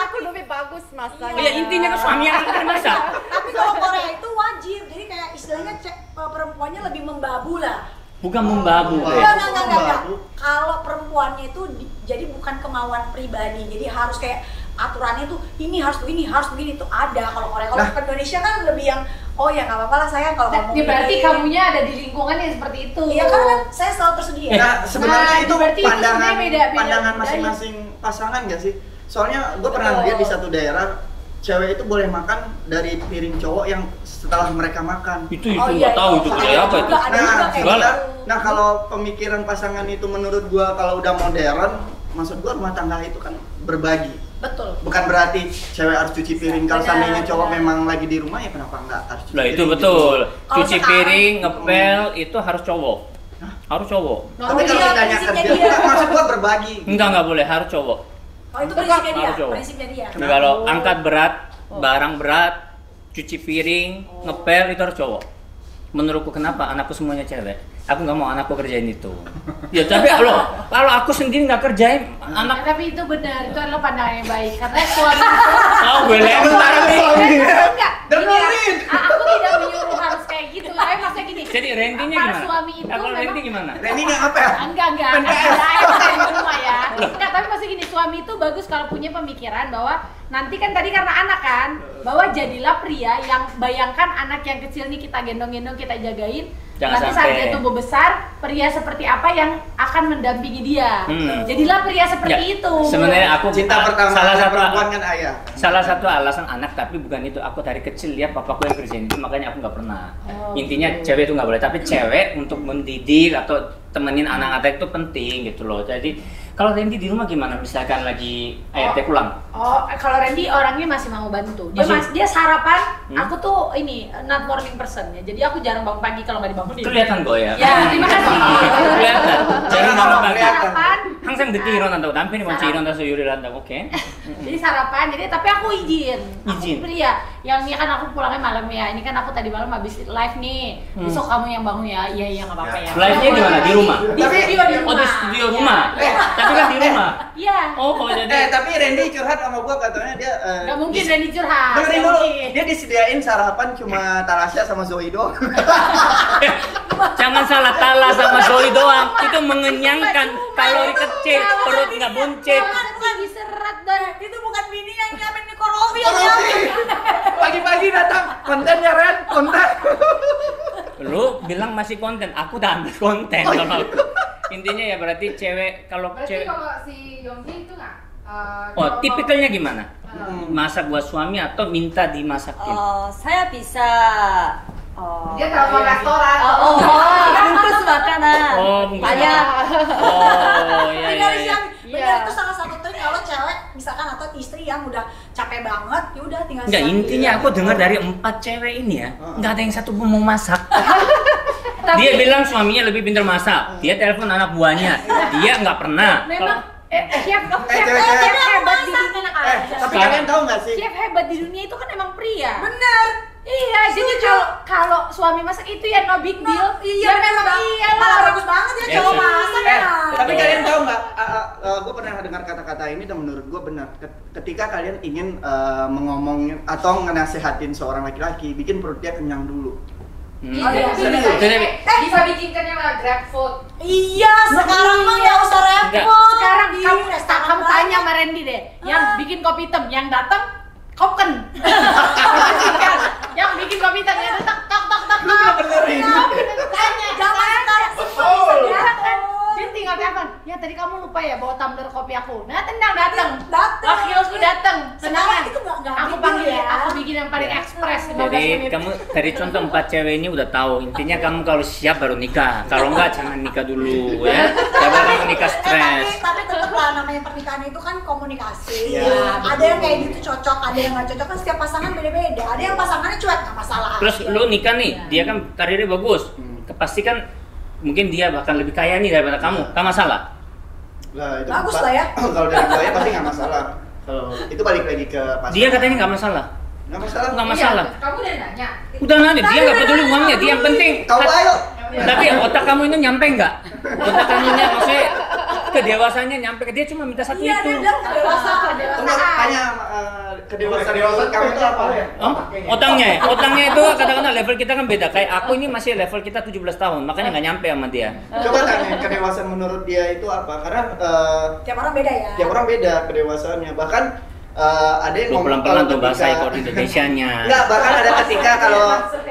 Speaker 4: Aku lebih bagus masanya.
Speaker 3: Oh ya intinya kan suami yang akan masak.
Speaker 2: Tapi kalau Korea itu wajib, jadi kayak istilahnya perempuannya lebih membabu lah.
Speaker 3: Bukan membabu.
Speaker 2: Enggak. Kalau perempuannya itu jadi bukan kemauan pribadi, jadi harus kayak aturannya tuh ini harus begini tuh ada. Kalau Korea, kalau ke Indonesia kan lebih yang oh ya nggak apa-apa lah sayang kalau ngomong
Speaker 1: Ya berarti
Speaker 2: gini.
Speaker 1: kamunya ada di lingkungan yang seperti itu.
Speaker 2: Iya kan saya selalu tersedia.
Speaker 5: Nah, sebenarnya
Speaker 1: Nah,
Speaker 5: itu
Speaker 1: berarti itu
Speaker 5: pandangan
Speaker 1: sebenarnya beda-
Speaker 5: pandangan
Speaker 1: dari-
Speaker 5: masing-masing pasangan nggak sih? Soalnya gue pernah lihat di satu daerah cewek itu boleh makan dari piring cowok yang setelah mereka makan.
Speaker 3: Itu
Speaker 2: Oh,
Speaker 3: nggak
Speaker 2: iya,
Speaker 3: tahu
Speaker 2: iya.
Speaker 3: itu budaya apa itu.
Speaker 2: Ada juga kayak
Speaker 3: segala.
Speaker 2: gitu.
Speaker 5: Nah kalau pemikiran pasangan itu menurut gua kalau udah modern, maksud gua rumah tangga itu kan berbagi.
Speaker 2: Betul.
Speaker 5: Bukan berarti cewek harus cuci piring. Kalau
Speaker 2: Benar,
Speaker 5: seandainya cowok
Speaker 2: benar.
Speaker 5: memang lagi di rumah ya kenapa enggak harus cuci
Speaker 3: Lah
Speaker 5: piring
Speaker 3: itu
Speaker 5: gitu.
Speaker 3: betul.
Speaker 2: Kalau
Speaker 3: Cuci
Speaker 2: sekarang-
Speaker 3: piring, ngepel itu harus cowok. Harus cowok.
Speaker 5: Tapi kalau
Speaker 2: Iya,
Speaker 5: ditanya
Speaker 2: prinsipnya
Speaker 5: kerja,
Speaker 2: dia.
Speaker 5: enggak, maksud gua berbagi.
Speaker 3: Enggak boleh, harus cowok.
Speaker 2: Oh itu prinsipnya dia.
Speaker 3: Harus cowok.
Speaker 2: Prinsipnya dia.
Speaker 3: Jadi kalau angkat berat, barang berat, cuci piring, ngepel itu harus cowok. Menurutku kenapa? Anakku semuanya cewek. Aku nggak mau anakku kerjain itu. Ya tapi kalau aku sendiri nggak kerjain, anak
Speaker 1: Tapi itu benar, itu adalah pandangan yang baik karena suami itu
Speaker 3: tahu gue lempar nih.
Speaker 1: enggak.
Speaker 5: Dengerin.
Speaker 1: Aku tidak menyuruh harus kayak gitu. Tapi maksudnya gini.
Speaker 3: Jadi Randy-nya
Speaker 1: para
Speaker 3: gimana?
Speaker 1: suami itu
Speaker 3: Nah, kalau
Speaker 1: memang-
Speaker 3: Randy gimana?
Speaker 5: Randy nggak apa ya?
Speaker 1: Enggak. Ada yang rumah ya. Enggak, tapi masih gini, suami itu bagus kalau punya pemikiran bahwa nanti kan tadi karena anak kan, bahwa jadilah pria yang bayangkan anak yang kecil nih kita gendong-gendong, kita jagain.
Speaker 3: Jangan
Speaker 1: Nanti saat
Speaker 3: sampai.
Speaker 1: dia tumbuh besar, pria seperti apa yang akan mendampingi dia. Jadilah pria seperti
Speaker 3: Ya,
Speaker 1: itu.
Speaker 3: sebenarnya aku
Speaker 5: Cinta pertama
Speaker 3: salah
Speaker 5: anak
Speaker 3: satu
Speaker 5: perempuan kan ayah.
Speaker 3: salah satu alasan anak, tapi bukan itu. Aku dari kecil lihat papaku yang kerjain itu, makanya aku nggak pernah. Intinya cewek itu nggak boleh, tapi cewek untuk mendidik atau temenin anak-anak itu penting gitu loh. Jadi kalau Randy di rumah gimana? Misalkan lagi ART pulang,
Speaker 1: Oh, kalau Randy orangnya masih mau bantu. Dia sarapan. Aku tuh ini not morning person ya. Jadi aku jarang bangun pagi kalau nggak dibangunin.
Speaker 3: kelihatan kok ya.
Speaker 1: Ya, terima kasih.
Speaker 3: Kelihatan. Jadi
Speaker 5: Kelihatan.
Speaker 3: bangun pagi.
Speaker 1: Sarapan,
Speaker 3: 항상 늦게 일어난다고. 남편이 먼저 일어나서 요리를 한다고. 오케이.
Speaker 1: Jadi sarapan, jadi tapi aku izin.
Speaker 3: Izin.
Speaker 1: Aku pria. Yang ini kan aku pulangnya malam ya. Ini kan aku tadi malam habis live nih. Besok kamu yang bangun ya. Iya nggak apa-apa ya.
Speaker 3: Live-nya di mana? Di rumah.
Speaker 1: Di studio di rumah.
Speaker 3: Oh, di studio rumah. Tapi kan di rumah.
Speaker 1: Iya.
Speaker 3: Oh, jadi
Speaker 5: Tapi Randy curhat sama gua katanya dia
Speaker 1: Gak mungkin Randy curhat.
Speaker 5: dengerin
Speaker 1: Nggak
Speaker 5: dulu,
Speaker 1: mungkin.
Speaker 5: dia disediain sarapan cuma Talasya sama Zoe doang.
Speaker 3: jangan salah Tala sama Zoe doang. Itu mengenyangkan, kalori kecil, perut nggak buncit.
Speaker 1: Tinggi serat dan
Speaker 2: Itu bukan bini yang nyiapin Nikorovi
Speaker 5: Oh, pagi-pagi datang, kontennya Ren, konten.
Speaker 3: Lu bilang masih konten, aku udah ambil konten kalau aku. Intinya ya berarti cewek kalau
Speaker 4: Berarti
Speaker 3: cewek.
Speaker 4: kalau si Yonggi itu nggak?
Speaker 3: Oh, tipikalnya gimana? Masak buat suami atau minta dimasakin?
Speaker 6: saya bisa
Speaker 4: Dia telepon restoran.
Speaker 6: bungkus makanan.
Speaker 3: Oh, bungkus
Speaker 6: banyak.
Speaker 3: Oh, iya
Speaker 2: Tinggal
Speaker 3: iya.
Speaker 2: siang.
Speaker 4: Iya.
Speaker 2: Bener, itu salah satu trik kalau cewek misalkan atau istri yang udah capek banget, ya udah tinggal
Speaker 3: Enggak,
Speaker 2: siang.
Speaker 3: intinya aku dengar dari 4 cewek ini ya, nggak ada yang satu pun mau masak. Dia bilang suaminya lebih pintar masak. Dia telepon anak buahnya. Dia nggak pernah.
Speaker 1: memang chef
Speaker 5: cewek-cewek.
Speaker 1: hebat di dunia.
Speaker 5: Tapi kalian tahu nggak sih?
Speaker 1: Chef hebat di dunia itu kan emang pria.
Speaker 2: Bener.
Speaker 1: Iya, jadi kalau suami masak itu ya no big deal.
Speaker 2: Iya,
Speaker 1: memang iya
Speaker 2: malah
Speaker 1: lah.
Speaker 2: bagus banget ya
Speaker 3: Yes,
Speaker 2: cowok
Speaker 3: yes.
Speaker 2: masak ya.
Speaker 5: Tapi kalian tahu nggak? Gue pernah dengar kata-kata ini dan menurut gue benar. Ketika kalian ingin mengomongin atau ngenasehatin seorang laki-laki, bikin perut dia kenyang dulu.
Speaker 1: Iya,
Speaker 5: serius.
Speaker 4: Bisa bikinkannya lah Grab food.
Speaker 2: Iya, sekarang mah nggak usah
Speaker 3: Enggak.
Speaker 2: repot.
Speaker 1: Sekarang
Speaker 2: Di
Speaker 1: kamu
Speaker 2: restoran
Speaker 1: kamu
Speaker 2: banyak.
Speaker 1: tanya sama Randy deh, yang bikin kopi hitam, yang datang koken. Yang bikin kopi hitam yang datang tok tok tok.
Speaker 5: Lu nggak benerin.
Speaker 1: Tanya,
Speaker 2: Jangan sekarang
Speaker 5: Betul.
Speaker 1: sekarang kan dia tinggal telepon. Ya tadi kamu lupa ya bawa tumbler kopi aku. Nah, tenang datang.
Speaker 2: Datang.
Speaker 1: Wakilku datang.
Speaker 2: Sekarang
Speaker 1: Tenang.
Speaker 2: itu nggak
Speaker 1: Aku
Speaker 2: big
Speaker 1: panggil
Speaker 2: deal ya.
Speaker 1: aku bikin yang paling ekspres. 15
Speaker 3: Jadi
Speaker 1: menit.
Speaker 3: kamu dari contoh 4 cewek ini udah tahu. Intinya kamu kalau siap baru nikah. Kalau enggak jangan nikah dulu ya. Jangan kamu nikah stres.
Speaker 2: Tapi tetap lah namanya pernikahan itu kan komunikasi.
Speaker 5: Iya,
Speaker 2: Ada yang kayak gitu cocok, ada yang nggak cocok kan setiap pasangan beda-beda. Ada yang pasangannya cuek nggak masalah.
Speaker 3: Terus lu nikah nih, dia kan karirnya bagus. Pasti kan mungkin dia bahkan lebih kaya nih daripada kamu. Gak masalah.
Speaker 5: Lah, itu
Speaker 2: Bagus lah ya.
Speaker 5: Kalau dari saya pasti nggak masalah. Kalau itu balik lagi ke pasangan.
Speaker 3: Dia katanya nggak masalah.
Speaker 5: Nggak masalah.
Speaker 3: Nggak masalah.
Speaker 4: Iya, kamu udah nanya.
Speaker 3: Udah nanti dia nggak peduli uangnya. Dia yang penting.
Speaker 5: Kau ayo.
Speaker 3: Tapi otak kamu itu nyampe nggak? Otak kamunya maksudnya kedewasannya nyampe ke dia cuma minta satu
Speaker 2: Iya,
Speaker 3: itu.
Speaker 2: dia bilang kedewasaan.
Speaker 5: Tunggu, tanya kedewasaan kamu itu apa?
Speaker 3: Oh, otangnya itu katakanlah level kita kan beda. Kayak aku ini masih level kita 17 tahun, makanya nggak nyampe sama dia.
Speaker 5: Coba tanya kedewasaan menurut dia itu apa? Karena
Speaker 2: Tiap orang beda ya.
Speaker 5: tiap orang beda kedewasaannya. Bahkan ada yang
Speaker 3: Lu
Speaker 5: ngomong
Speaker 3: pelan-pelan
Speaker 5: kalau
Speaker 3: tuh bahasa
Speaker 5: ketika-
Speaker 3: ekor Indonesianya.
Speaker 5: Enggak, bahkan ada ketika kalau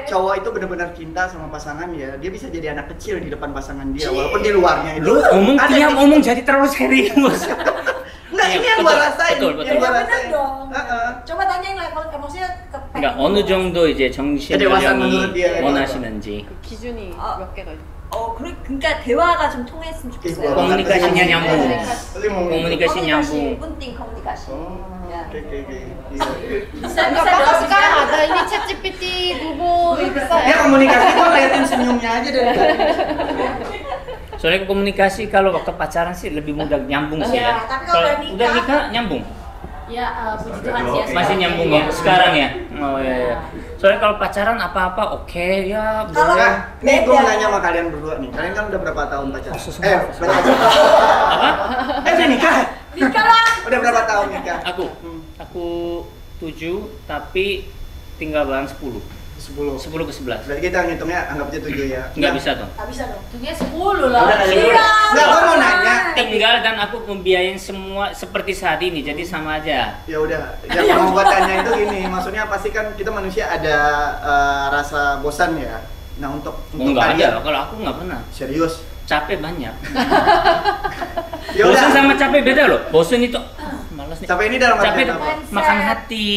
Speaker 5: cowok itu benar-benar cinta sama pasangan ya, dia bisa jadi anak kecil di depan pasangan dia walaupun di luarnya itu.
Speaker 3: Lu ngomong
Speaker 5: ada
Speaker 3: dia
Speaker 5: yang-
Speaker 3: ngomong jadi terlalu serius.
Speaker 5: Enggak, ini
Speaker 3: Iya,
Speaker 5: yang gua
Speaker 3: betul,
Speaker 5: rasain.
Speaker 3: betul,
Speaker 5: Yang
Speaker 3: betul.
Speaker 5: gua
Speaker 2: Bener
Speaker 5: rasain.
Speaker 2: dong.
Speaker 5: Heeh.
Speaker 2: Coba tanyain level emosinya ke
Speaker 3: 그러니까 어느 정도 이제 정신
Speaker 5: kedewasaan menurut
Speaker 3: 연령이
Speaker 5: dia.
Speaker 3: 원하시는지.
Speaker 4: 그 기준이 몇 개가 있어?
Speaker 6: 그러니까 대화가 좀 통했으면 좋겠어요.
Speaker 3: komunikasinya nyambung.
Speaker 5: Tapi mau
Speaker 3: komunikasi nyambung.
Speaker 6: 꾼띵 komunikasi.
Speaker 5: Oh,
Speaker 6: Ya.
Speaker 5: oke.
Speaker 1: Bisa
Speaker 4: Enggak apa-apa sekarang ada ini ChatGPT, Google, ini bisa
Speaker 5: Ya
Speaker 4: ya.
Speaker 5: komunikasi kok liatin senyumnya aja dari tadi.
Speaker 3: Soalnya komunikasi kalau waktu pacaran sih lebih mudah nyambung sih
Speaker 2: Iya,
Speaker 3: ya.
Speaker 2: tapi kalau udah
Speaker 3: udah
Speaker 2: nikah-
Speaker 3: nikah nyambung.
Speaker 1: Ya, puji Tuhan sih ya.
Speaker 3: Masih nyambung ya sekarang ya. Oh iya iya. Soalnya kalau pacaran apa-apa oke ya.
Speaker 2: Kalau-
Speaker 3: boleh.
Speaker 5: Nah, nih gue
Speaker 2: Beda.
Speaker 5: mau nanya sama kalian berdua nih. Kalian kan udah berapa tahun pacaran?
Speaker 3: susah.
Speaker 5: Berapa?
Speaker 3: Apa?
Speaker 5: Udah nikah?
Speaker 2: Nikah lah.
Speaker 5: Udah berapa tahun nikah?
Speaker 3: Aku 7 tapi tinggal bareng 10.
Speaker 5: 10.
Speaker 3: 10 ke 11.
Speaker 5: Berarti kita ngitungnya anggap aja 7 ya.
Speaker 3: Nggak bisa dong.
Speaker 2: Nggak bisa dong.
Speaker 1: Tuhnya 10 lah.
Speaker 5: Udah kali
Speaker 2: Iya.
Speaker 5: dulu. Nggak, gue mau nanya.
Speaker 3: Tinggal dan aku membiayain semua seperti saat ini jadi sama aja.
Speaker 5: Ya udah, yang mau gue tanya itu gini, maksudnya pasti kan kita manusia ada rasa bosan ya. Nah untuk
Speaker 3: Enggak
Speaker 5: kalian
Speaker 3: ada, kalau aku nggak pernah.
Speaker 5: serius.
Speaker 3: Capek banyak.
Speaker 5: Ya
Speaker 3: Bosan
Speaker 5: udah.
Speaker 3: sama capek beda loh. Bosan itu malas nih.
Speaker 5: Capek ini dalam
Speaker 3: Capek
Speaker 5: artian
Speaker 3: itu
Speaker 5: apa?
Speaker 3: makan hati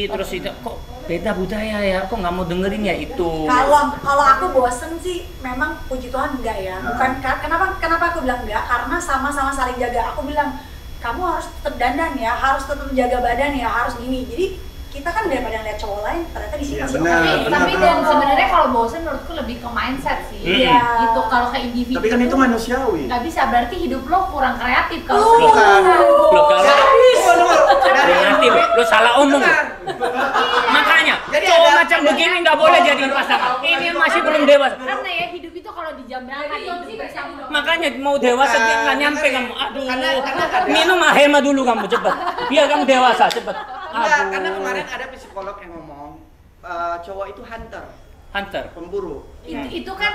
Speaker 3: terus itu kok beda budaya ya, kok nggak mau dengerin ya itu.
Speaker 2: Kalau aku bosen sih, memang puji Tuhan enggak ya. Bukan kenapa aku bilang enggak? Karena sama-sama saling jaga. Aku bilang kamu harus tetap dandan ya, harus tetap jaga badan ya, harus gini. Jadi kita kan daripada ngeliat cowok lain ternyata di sini
Speaker 5: Iya,
Speaker 2: masih
Speaker 5: benar,
Speaker 2: oke.
Speaker 5: benar.
Speaker 1: Tapi dan sebenarnya kalau bosen menurutku lebih ke mindset sih.
Speaker 2: Iya.
Speaker 1: Gitu kalau ke individu.
Speaker 5: Tapi kan itu manusiawi.
Speaker 1: Nggak bisa, berarti hidup lo kurang kreatif kalau
Speaker 2: Lu
Speaker 1: selingkuh.
Speaker 5: bukan.
Speaker 3: Lo kalau
Speaker 5: Dari
Speaker 3: kreatif, lo salah omong. Makanya
Speaker 5: Jadi
Speaker 3: cowok
Speaker 5: ada-
Speaker 3: macam begini nggak boleh jadi pasangan. Ini masih belum dewasa.
Speaker 1: Karena ya hidup itu kalau dijambrangkan ya hidup bersama.
Speaker 3: Makanya mau dewasa dia nggak nyampe kamu. Aduh,
Speaker 5: Karena ada-
Speaker 3: minum ahema dulu kamu cepat. Biar kamu dewasa cepat.
Speaker 5: Enggak,
Speaker 3: Aduh.
Speaker 5: karena kemarin ada psikolog yang ngomong cowok itu
Speaker 3: Hunter.
Speaker 5: pemburu.
Speaker 1: Itu kan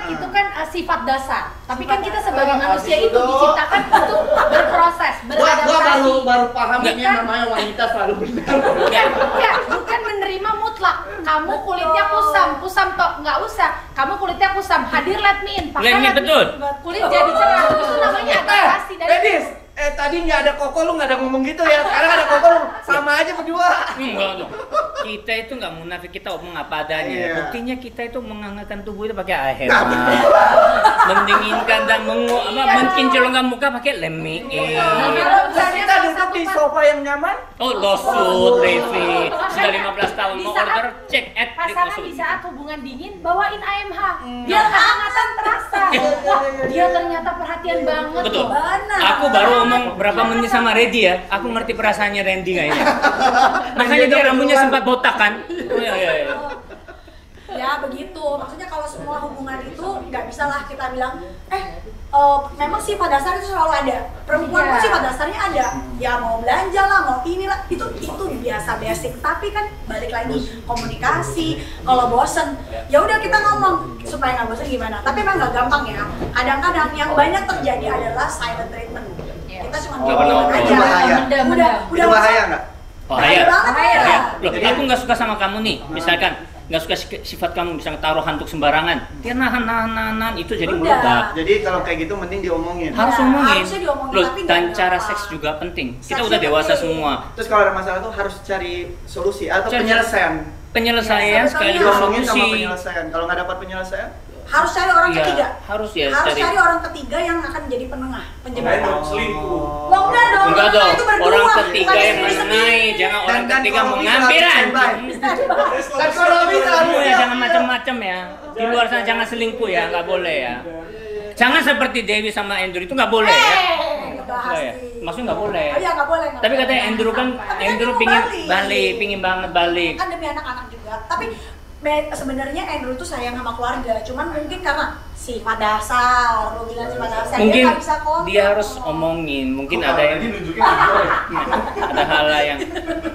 Speaker 1: sifat dasar. Tapi kan kita sebagai manusia itu diciptakan untuk berproses, beradaptasi.
Speaker 5: baru paham
Speaker 1: ini yang
Speaker 5: namanya wanita selalu benar.
Speaker 1: Ya, bukan menerima mutlak. Kamu kulitnya kusam toh nggak usah. Kamu kulitnya kusam, hadir let me in. Pakai
Speaker 3: Let me, betul.
Speaker 1: Kulit jadi cerah itu namanya adaptasi dari.
Speaker 5: Dennis, tadi nggak ada koko lu nggak ada ngomong gitu ya. Sekarang ada koko lu sama aja berdua.
Speaker 3: Enggak dong. Kita itu nggak munafik, kita omong apa adanya.
Speaker 5: Iya.
Speaker 3: Buktinya kita itu menghangatkan tubuh itu pakai ahema, mendinginkan dan menkinclongkan muka pakai lemik.
Speaker 1: Kalau misalnya
Speaker 5: Kita duduk di sofa yang nyaman.
Speaker 3: Oh, lawsuit, Levi. Sudah 15 tahun
Speaker 1: Di
Speaker 3: mau
Speaker 1: saat
Speaker 3: order, cek at
Speaker 1: pasangan di saat hubungan dingin bawain AMH biar kehangatan terasa. Wah, dia ternyata perhatian banget
Speaker 3: Betul.
Speaker 1: loh.
Speaker 2: Benar.
Speaker 3: Aku baru ngomong berapa menit sama Reddy ya. Aku ngerti perasaannya Randy kayaknya. Makanya dia rambutnya sempat botak kan. Oh, iya.
Speaker 2: Ya begitu, maksudnya kalau semua hubungan itu nggak bisa lah kita bilang memang sifat dasar itu selalu ada. Perempuan pun
Speaker 1: Iya.
Speaker 2: sifat dasarnya ada. Ya mau belanja lah, mau inilah, itu biasa basic. Tapi kan balik lagi komunikasi. Kalau bosen, ya udah kita ngomong supaya nggak bosen gimana. Tapi emang nggak gampang ya. Kadang-kadang yang banyak terjadi adalah silent treatment. Kita cuma
Speaker 3: Nggak pernah
Speaker 2: ngomong
Speaker 3: ngomong.
Speaker 2: aja.
Speaker 5: Bahaya.
Speaker 2: Udah
Speaker 5: Itu bahaya nggak?
Speaker 3: Bahaya.
Speaker 2: banget ya.
Speaker 3: Loh, aku nggak suka sama kamu nih. Misalkan nggak suka sifat kamu, misalnya taruh handuk sembarangan. Dia nahan itu jadi
Speaker 2: Udah.
Speaker 3: meledak.
Speaker 5: Jadi kalau kayak gitu mending diomongin.
Speaker 3: Harus
Speaker 2: Ya,
Speaker 3: ngomongin.
Speaker 2: harusnya diomongin,
Speaker 3: Loh,
Speaker 2: tapi
Speaker 3: dan
Speaker 2: nggak
Speaker 3: cara
Speaker 2: gampang.
Speaker 3: seks juga penting. Kita
Speaker 2: Seksnya
Speaker 3: udah dewasa
Speaker 2: penting.
Speaker 3: semua.
Speaker 5: Terus kalau ada masalah tuh harus cari solusi atau
Speaker 3: Cari-
Speaker 5: penyelesaian.
Speaker 3: Penyelesaian
Speaker 2: Ya,
Speaker 3: sekaligus
Speaker 5: Diomongin sama
Speaker 3: solusi.
Speaker 5: penyelesaian. Kalau nggak dapat penyelesaian,
Speaker 2: Harus cari orang
Speaker 3: Iya,
Speaker 2: ketiga.
Speaker 3: harus ya
Speaker 2: Harus
Speaker 3: cari.
Speaker 2: cari orang ketiga yang akan menjadi penengah, penjembatан.
Speaker 7: selingkuh.
Speaker 2: Lo enggak dong,
Speaker 3: Enggak
Speaker 2: orang
Speaker 3: dong,
Speaker 2: itu berdua,
Speaker 3: orang
Speaker 2: bukan
Speaker 3: ketiga yang
Speaker 2: istri
Speaker 3: menengahi,
Speaker 2: sendiri.
Speaker 3: jangan orang
Speaker 5: Dan
Speaker 3: ketiga
Speaker 5: kalau bisa
Speaker 3: mengambil
Speaker 5: harus
Speaker 3: anjing.
Speaker 5: Dan kalau bisa
Speaker 3: Kamu ya
Speaker 5: harusnya-
Speaker 3: jangan macam-macam ya. Di luar sana jangan selingkuh ya, nggak boleh ya. Jangan seperti Dewi sama Andrew itu nggak boleh ya.
Speaker 2: Ngebahas
Speaker 3: Nggak ya?
Speaker 2: di-
Speaker 3: Maksudnya nggak boleh.
Speaker 2: Oh iya, nggak boleh.
Speaker 3: Tapi katanya Andrew kan,
Speaker 2: Tapi kan
Speaker 3: Andrew
Speaker 2: dia mau
Speaker 3: pingin
Speaker 2: balik.
Speaker 3: balik, pingin banget balik.
Speaker 2: Kan demi anak-anak juga. Tapi sebenarnya Andrew tuh sayang sama keluarga. Cuman mungkin karena sifat dasar, lo bilang sifat dasar,
Speaker 3: Mungkin
Speaker 2: dia nggak bisa kontrol.
Speaker 3: dia harus omongin, mungkin ada yang
Speaker 7: Ini nunjukin video ya.
Speaker 3: ada hal yang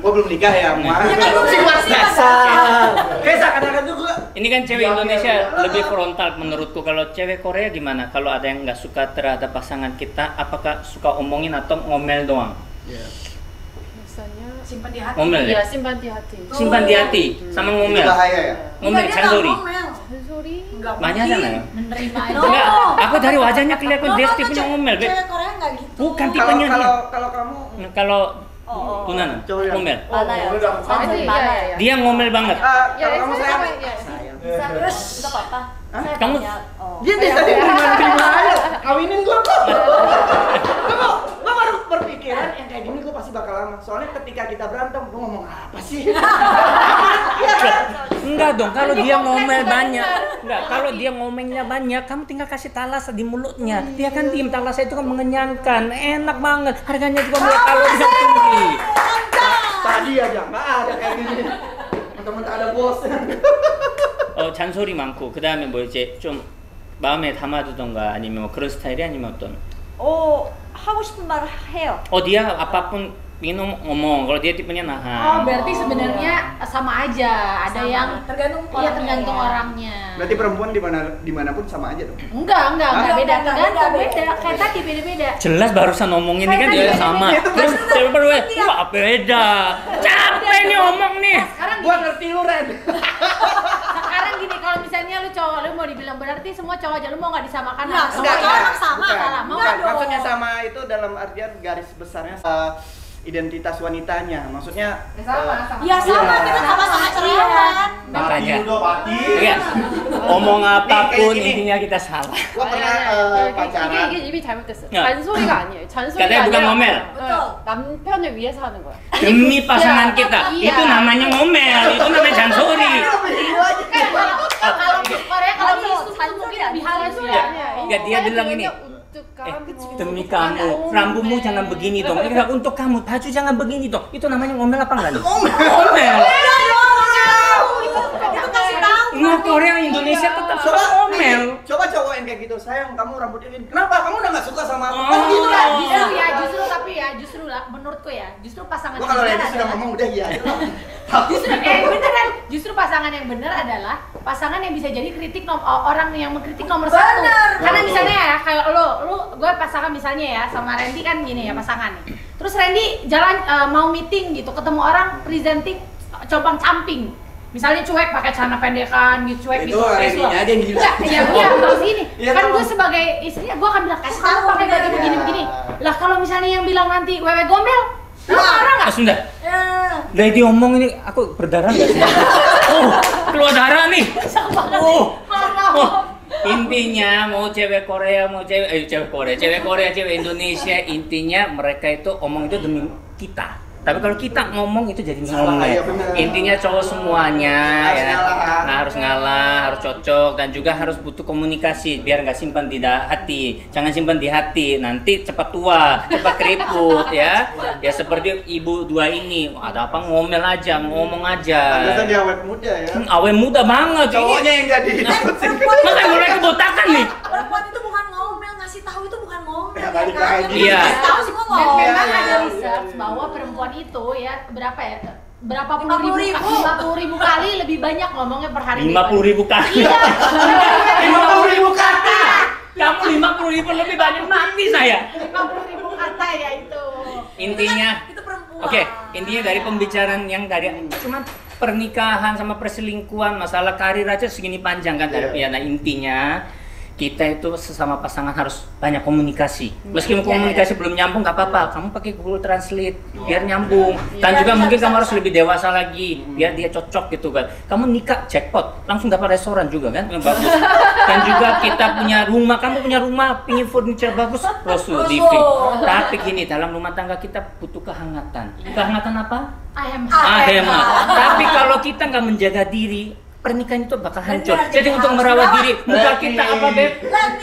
Speaker 5: Gua belum nikah ya, Ma.
Speaker 2: Ya kan belum sifat
Speaker 5: Dasar. Kayak seakan-akan tuh gua
Speaker 3: ini kan cewek Indonesia lebih frontal menurutku. Kalau cewek Korea gimana? Kalau ada yang nggak suka terhadap pasangan kita, apakah suka omongin atau ngomel doang?
Speaker 4: Biasanya
Speaker 2: simpan di hati.
Speaker 3: Ngomel ya?
Speaker 4: ya simpan di hati.
Speaker 3: Simpan di hati sama
Speaker 5: itu
Speaker 3: ngomel.
Speaker 5: bahaya ya.
Speaker 3: Ngomel
Speaker 2: Enggak, dia
Speaker 3: cansori.
Speaker 2: nggak ngomel.
Speaker 4: Sorry.
Speaker 2: Nggak
Speaker 3: Banyak
Speaker 2: mungkin.
Speaker 3: kan ya?
Speaker 1: Menerima aja.
Speaker 2: No.
Speaker 3: Enggak, aku dari wajahnya kelihatan
Speaker 2: Lo
Speaker 3: dia
Speaker 2: kan
Speaker 3: tipenya
Speaker 2: cewek-
Speaker 3: ngomel, Beb.
Speaker 2: Cewek Korea nggak gitu.
Speaker 3: Bukan
Speaker 2: Tapi
Speaker 3: tipenya dia.
Speaker 5: Kalau kamu
Speaker 3: Kalau
Speaker 6: 어,
Speaker 3: Tunana,
Speaker 5: cowok yang-
Speaker 3: ngomel.
Speaker 6: 많아요.
Speaker 7: 오늘 나
Speaker 6: 잔소리
Speaker 4: iya,
Speaker 6: 많아요.
Speaker 4: iya.
Speaker 3: Dia ngomel banget.
Speaker 4: Ya,
Speaker 5: kalau kamu
Speaker 4: saya
Speaker 5: sayang,
Speaker 4: apa ya?
Speaker 5: sayang.
Speaker 2: terus
Speaker 6: 이거 봐봐. 살
Speaker 3: kamu-
Speaker 6: 많냐?
Speaker 5: Dia bisa terima aja. Kawinin gua kok. Gua baru berpikiran yang kayak gini gua pasti bakal lama. Soalnya ketika kita berantem, gua ngomong apa sih?
Speaker 3: Enggak dong, kalau dia ngomel banyak. Enggak, kalau dia ngomelnya banyak, kamu tinggal kasih talas di mulutnya. Dia kan diem, talas itu kan mengenyangkan, enak banget. Harganya juga murah, kalorinya tinggi.
Speaker 5: Tadi aja nggak ada kayak gini. Teman-teman ada bos.
Speaker 3: 잔소리 많고 그다음에 뭐 이제 좀 마음에 담아두던가 아니면 뭐 그런 스타일이 아니면 어떤?
Speaker 6: 하고 싶은 말을 해요.
Speaker 3: Dia apapun ingin ngomong, kalau dia tipenya
Speaker 1: Oh,
Speaker 3: nahan.
Speaker 1: berarti sebenarnya sama aja. Ada
Speaker 2: Sama.
Speaker 1: yang
Speaker 2: tergantung
Speaker 1: iya
Speaker 2: orangnya
Speaker 1: tergantung
Speaker 2: ya.
Speaker 1: orangnya.
Speaker 5: Berarti perempuan dimanapun sama aja dong.
Speaker 1: Enggak
Speaker 2: Enggak,
Speaker 1: beda.
Speaker 2: enggak,
Speaker 1: Tergantung
Speaker 2: beda.
Speaker 1: beda. Kayak tadi beda-beda.
Speaker 3: jelas barusan ngomongin ini kan
Speaker 1: Kayak
Speaker 3: dia
Speaker 1: tadi,
Speaker 3: sama.
Speaker 5: itu
Speaker 3: Terus baru wah beda. Capek nih ngomong nih.
Speaker 1: Sekarang
Speaker 5: Gua
Speaker 1: gini,
Speaker 5: ngerti lu Ren.
Speaker 1: sekarang gini kalau misalnya lu cowok, lu mau dibilang berarti semua cowok aja lu mau nggak disamakan
Speaker 2: Enggak,
Speaker 1: sama
Speaker 2: enggak,
Speaker 1: cowok ya?
Speaker 2: orang sama,
Speaker 5: Bukan.
Speaker 1: salah, mau
Speaker 5: Bukan.
Speaker 2: dong.
Speaker 5: Maksudnya sama itu dalam artian garis besarnya identitas wanitanya. Maksudnya
Speaker 2: Ya sama, kita sama-sama cerewet.
Speaker 3: Makanya.
Speaker 7: Pati.
Speaker 3: Iya. Omong apapun
Speaker 5: Nih, kayak gini.
Speaker 3: intinya kita salah.
Speaker 5: gua pernah pacaran.
Speaker 4: 이게 입이 잘못됐어.
Speaker 3: 야.
Speaker 4: 잔소리가 아니에요. 잔소리가
Speaker 3: katanya bukan
Speaker 4: 아니라
Speaker 3: ngomel.
Speaker 4: 남편을 위해서 하는 거야.
Speaker 3: Demi pasangan kita.
Speaker 4: Iya.
Speaker 3: Itu namanya ngomel, itu namanya jansori.
Speaker 1: Kalau di Korea kalau
Speaker 6: 아니,
Speaker 1: istri
Speaker 6: 잔소리
Speaker 1: lebih
Speaker 6: 아니야.
Speaker 1: halus
Speaker 4: 잔소리
Speaker 1: ya.
Speaker 4: 아니야.
Speaker 3: Enggak, dia bilang ini.
Speaker 4: untuk kamu.
Speaker 3: Demi kamu, rambutmu jangan begini dong. Ini enggak untuk kamu, baju jangan begini dong. Itu namanya ngomel apa enggak nih? Ngomel.
Speaker 2: Itu kasih tahu.
Speaker 3: Nggak, Korea Indonesia tetap suka ngomel.
Speaker 5: Coba cowok yang kayak gitu, sayang kamu rambutnya gini. Kenapa? Kamu udah nggak suka sama aku?
Speaker 3: Oh.
Speaker 5: Kan gitu lah.
Speaker 1: Justru lah menurutku ya, justru pasangan
Speaker 5: Gua
Speaker 1: yang
Speaker 5: kalau
Speaker 1: benar
Speaker 5: Randy sudah
Speaker 1: adalah-
Speaker 5: ngomong udah iya aja lah.
Speaker 1: beneran justru pasangan yang benar adalah pasangan yang bisa jadi orang yang mengkritik nomor satu. Karena misalnya ya kayak gue pasangan misalnya ya sama Randy kan gini ya pasangan nih. Terus Randy jalan mau meeting gitu ketemu orang presenting compang camping. Misalnya cuek pakai celana pendekan gitu, cuek
Speaker 5: Itu
Speaker 1: gitu.
Speaker 5: Randy-nya aja yang gila.
Speaker 1: Ya terus ini.
Speaker 5: Iya,
Speaker 1: Kan
Speaker 5: kalau-
Speaker 1: gue sebagai istrinya gue akan bilang kasih tahu pakai baju
Speaker 5: Iya.
Speaker 1: begini-begini. Lah kalau misalnya yang bilang nanti wewe gombel, lu marah nggak?
Speaker 3: Sudah. Dari diomong ini aku berdarah nggak sih? Oh, keluar darah nih. Oh, oh. Intinya mau cewek Korea, mau cewek Korea, cewek Indonesia, intinya mereka itu omong itu demi kita. Tapi kalau kita ngomong itu jadi
Speaker 5: Salah,
Speaker 3: ngomel.
Speaker 5: iya bener.
Speaker 3: Intinya cowok semuanya
Speaker 5: Harus
Speaker 3: ya.
Speaker 5: ngalah.
Speaker 3: Nah, harus ngalah, harus cocok dan juga harus butuh komunikasi biar nggak simpan di hati. Jangan simpan di hati, nanti cepat tua, cepat keriput ya. Ya seperti ibu dua ini, ada apa ngomel aja, ngomong aja.
Speaker 5: Biasanya dia awet muda ya.
Speaker 3: Awet muda banget.
Speaker 5: Cowoknya yang jadi.
Speaker 3: Makanya mulai kebotakan nih.
Speaker 2: Perempuan itu bukan ngomel, ngasih tahu itu bukan ngomel.
Speaker 5: Ya, balik
Speaker 2: kan?
Speaker 5: lagi.
Speaker 3: Iya.
Speaker 2: Ngasih tahu semua
Speaker 1: Dan
Speaker 2: ngomel.
Speaker 1: memang
Speaker 5: iya.
Speaker 1: ada research bahwa perempuan itu ya berapa ya? Berapa puluh
Speaker 2: 50.000.
Speaker 1: ribu kali lebih banyak ngomongnya per hari.
Speaker 3: 50.000 kali.
Speaker 1: Iya.
Speaker 5: 50.000 kata.
Speaker 3: Kamu 50.000 lebih banyak mati saya.
Speaker 1: 50.000 kata ya itu.
Speaker 3: Intinya
Speaker 2: Itu perempuan.
Speaker 3: Oke, intinya dari pembicaraan yang dari cuma pernikahan sama perselingkuhan, masalah karir aja segini panjang kan dari
Speaker 5: Iya.
Speaker 3: Nah intinya kita itu sesama pasangan harus banyak komunikasi. Meskipun komunikasi belum nyambung nggak apa-apa, kamu pakai Google Translate biar nyambung. Dan juga mungkin kamu harus lebih dewasa lagi biar dia cocok gitu kan. Kamu nikah jackpot, langsung dapat restoran juga kan, yang bagus. Dan juga kita punya rumah, kamu punya rumah, pingin furniture bagus, Rosul TV. Tapi gini, dalam rumah tangga kita butuh kehangatan. Kehangatan apa?
Speaker 1: Ayam.
Speaker 3: Hemat. Tapi kalau kita nggak menjaga diri, pernikahan itu bakal hancur.
Speaker 2: Benar,
Speaker 3: Jadi
Speaker 2: jadi
Speaker 3: untuk
Speaker 2: harus
Speaker 3: merawat
Speaker 2: merawat.
Speaker 3: diri, muka kita apa beb?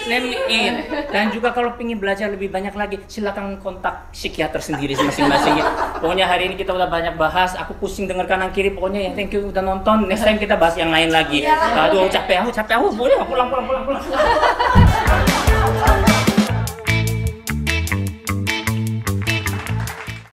Speaker 2: Let me
Speaker 3: in. Dan juga kalau ingin belajar lebih banyak lagi, silakan kontak psikiater sendiri masing-masing. Pokoknya hari ini kita udah banyak bahas. Aku pusing dengar kanan kiri. Pokoknya ya thank you udah nonton. Next time kita bahas yang lain lagi. Aduh capek aku. Boleh pulang.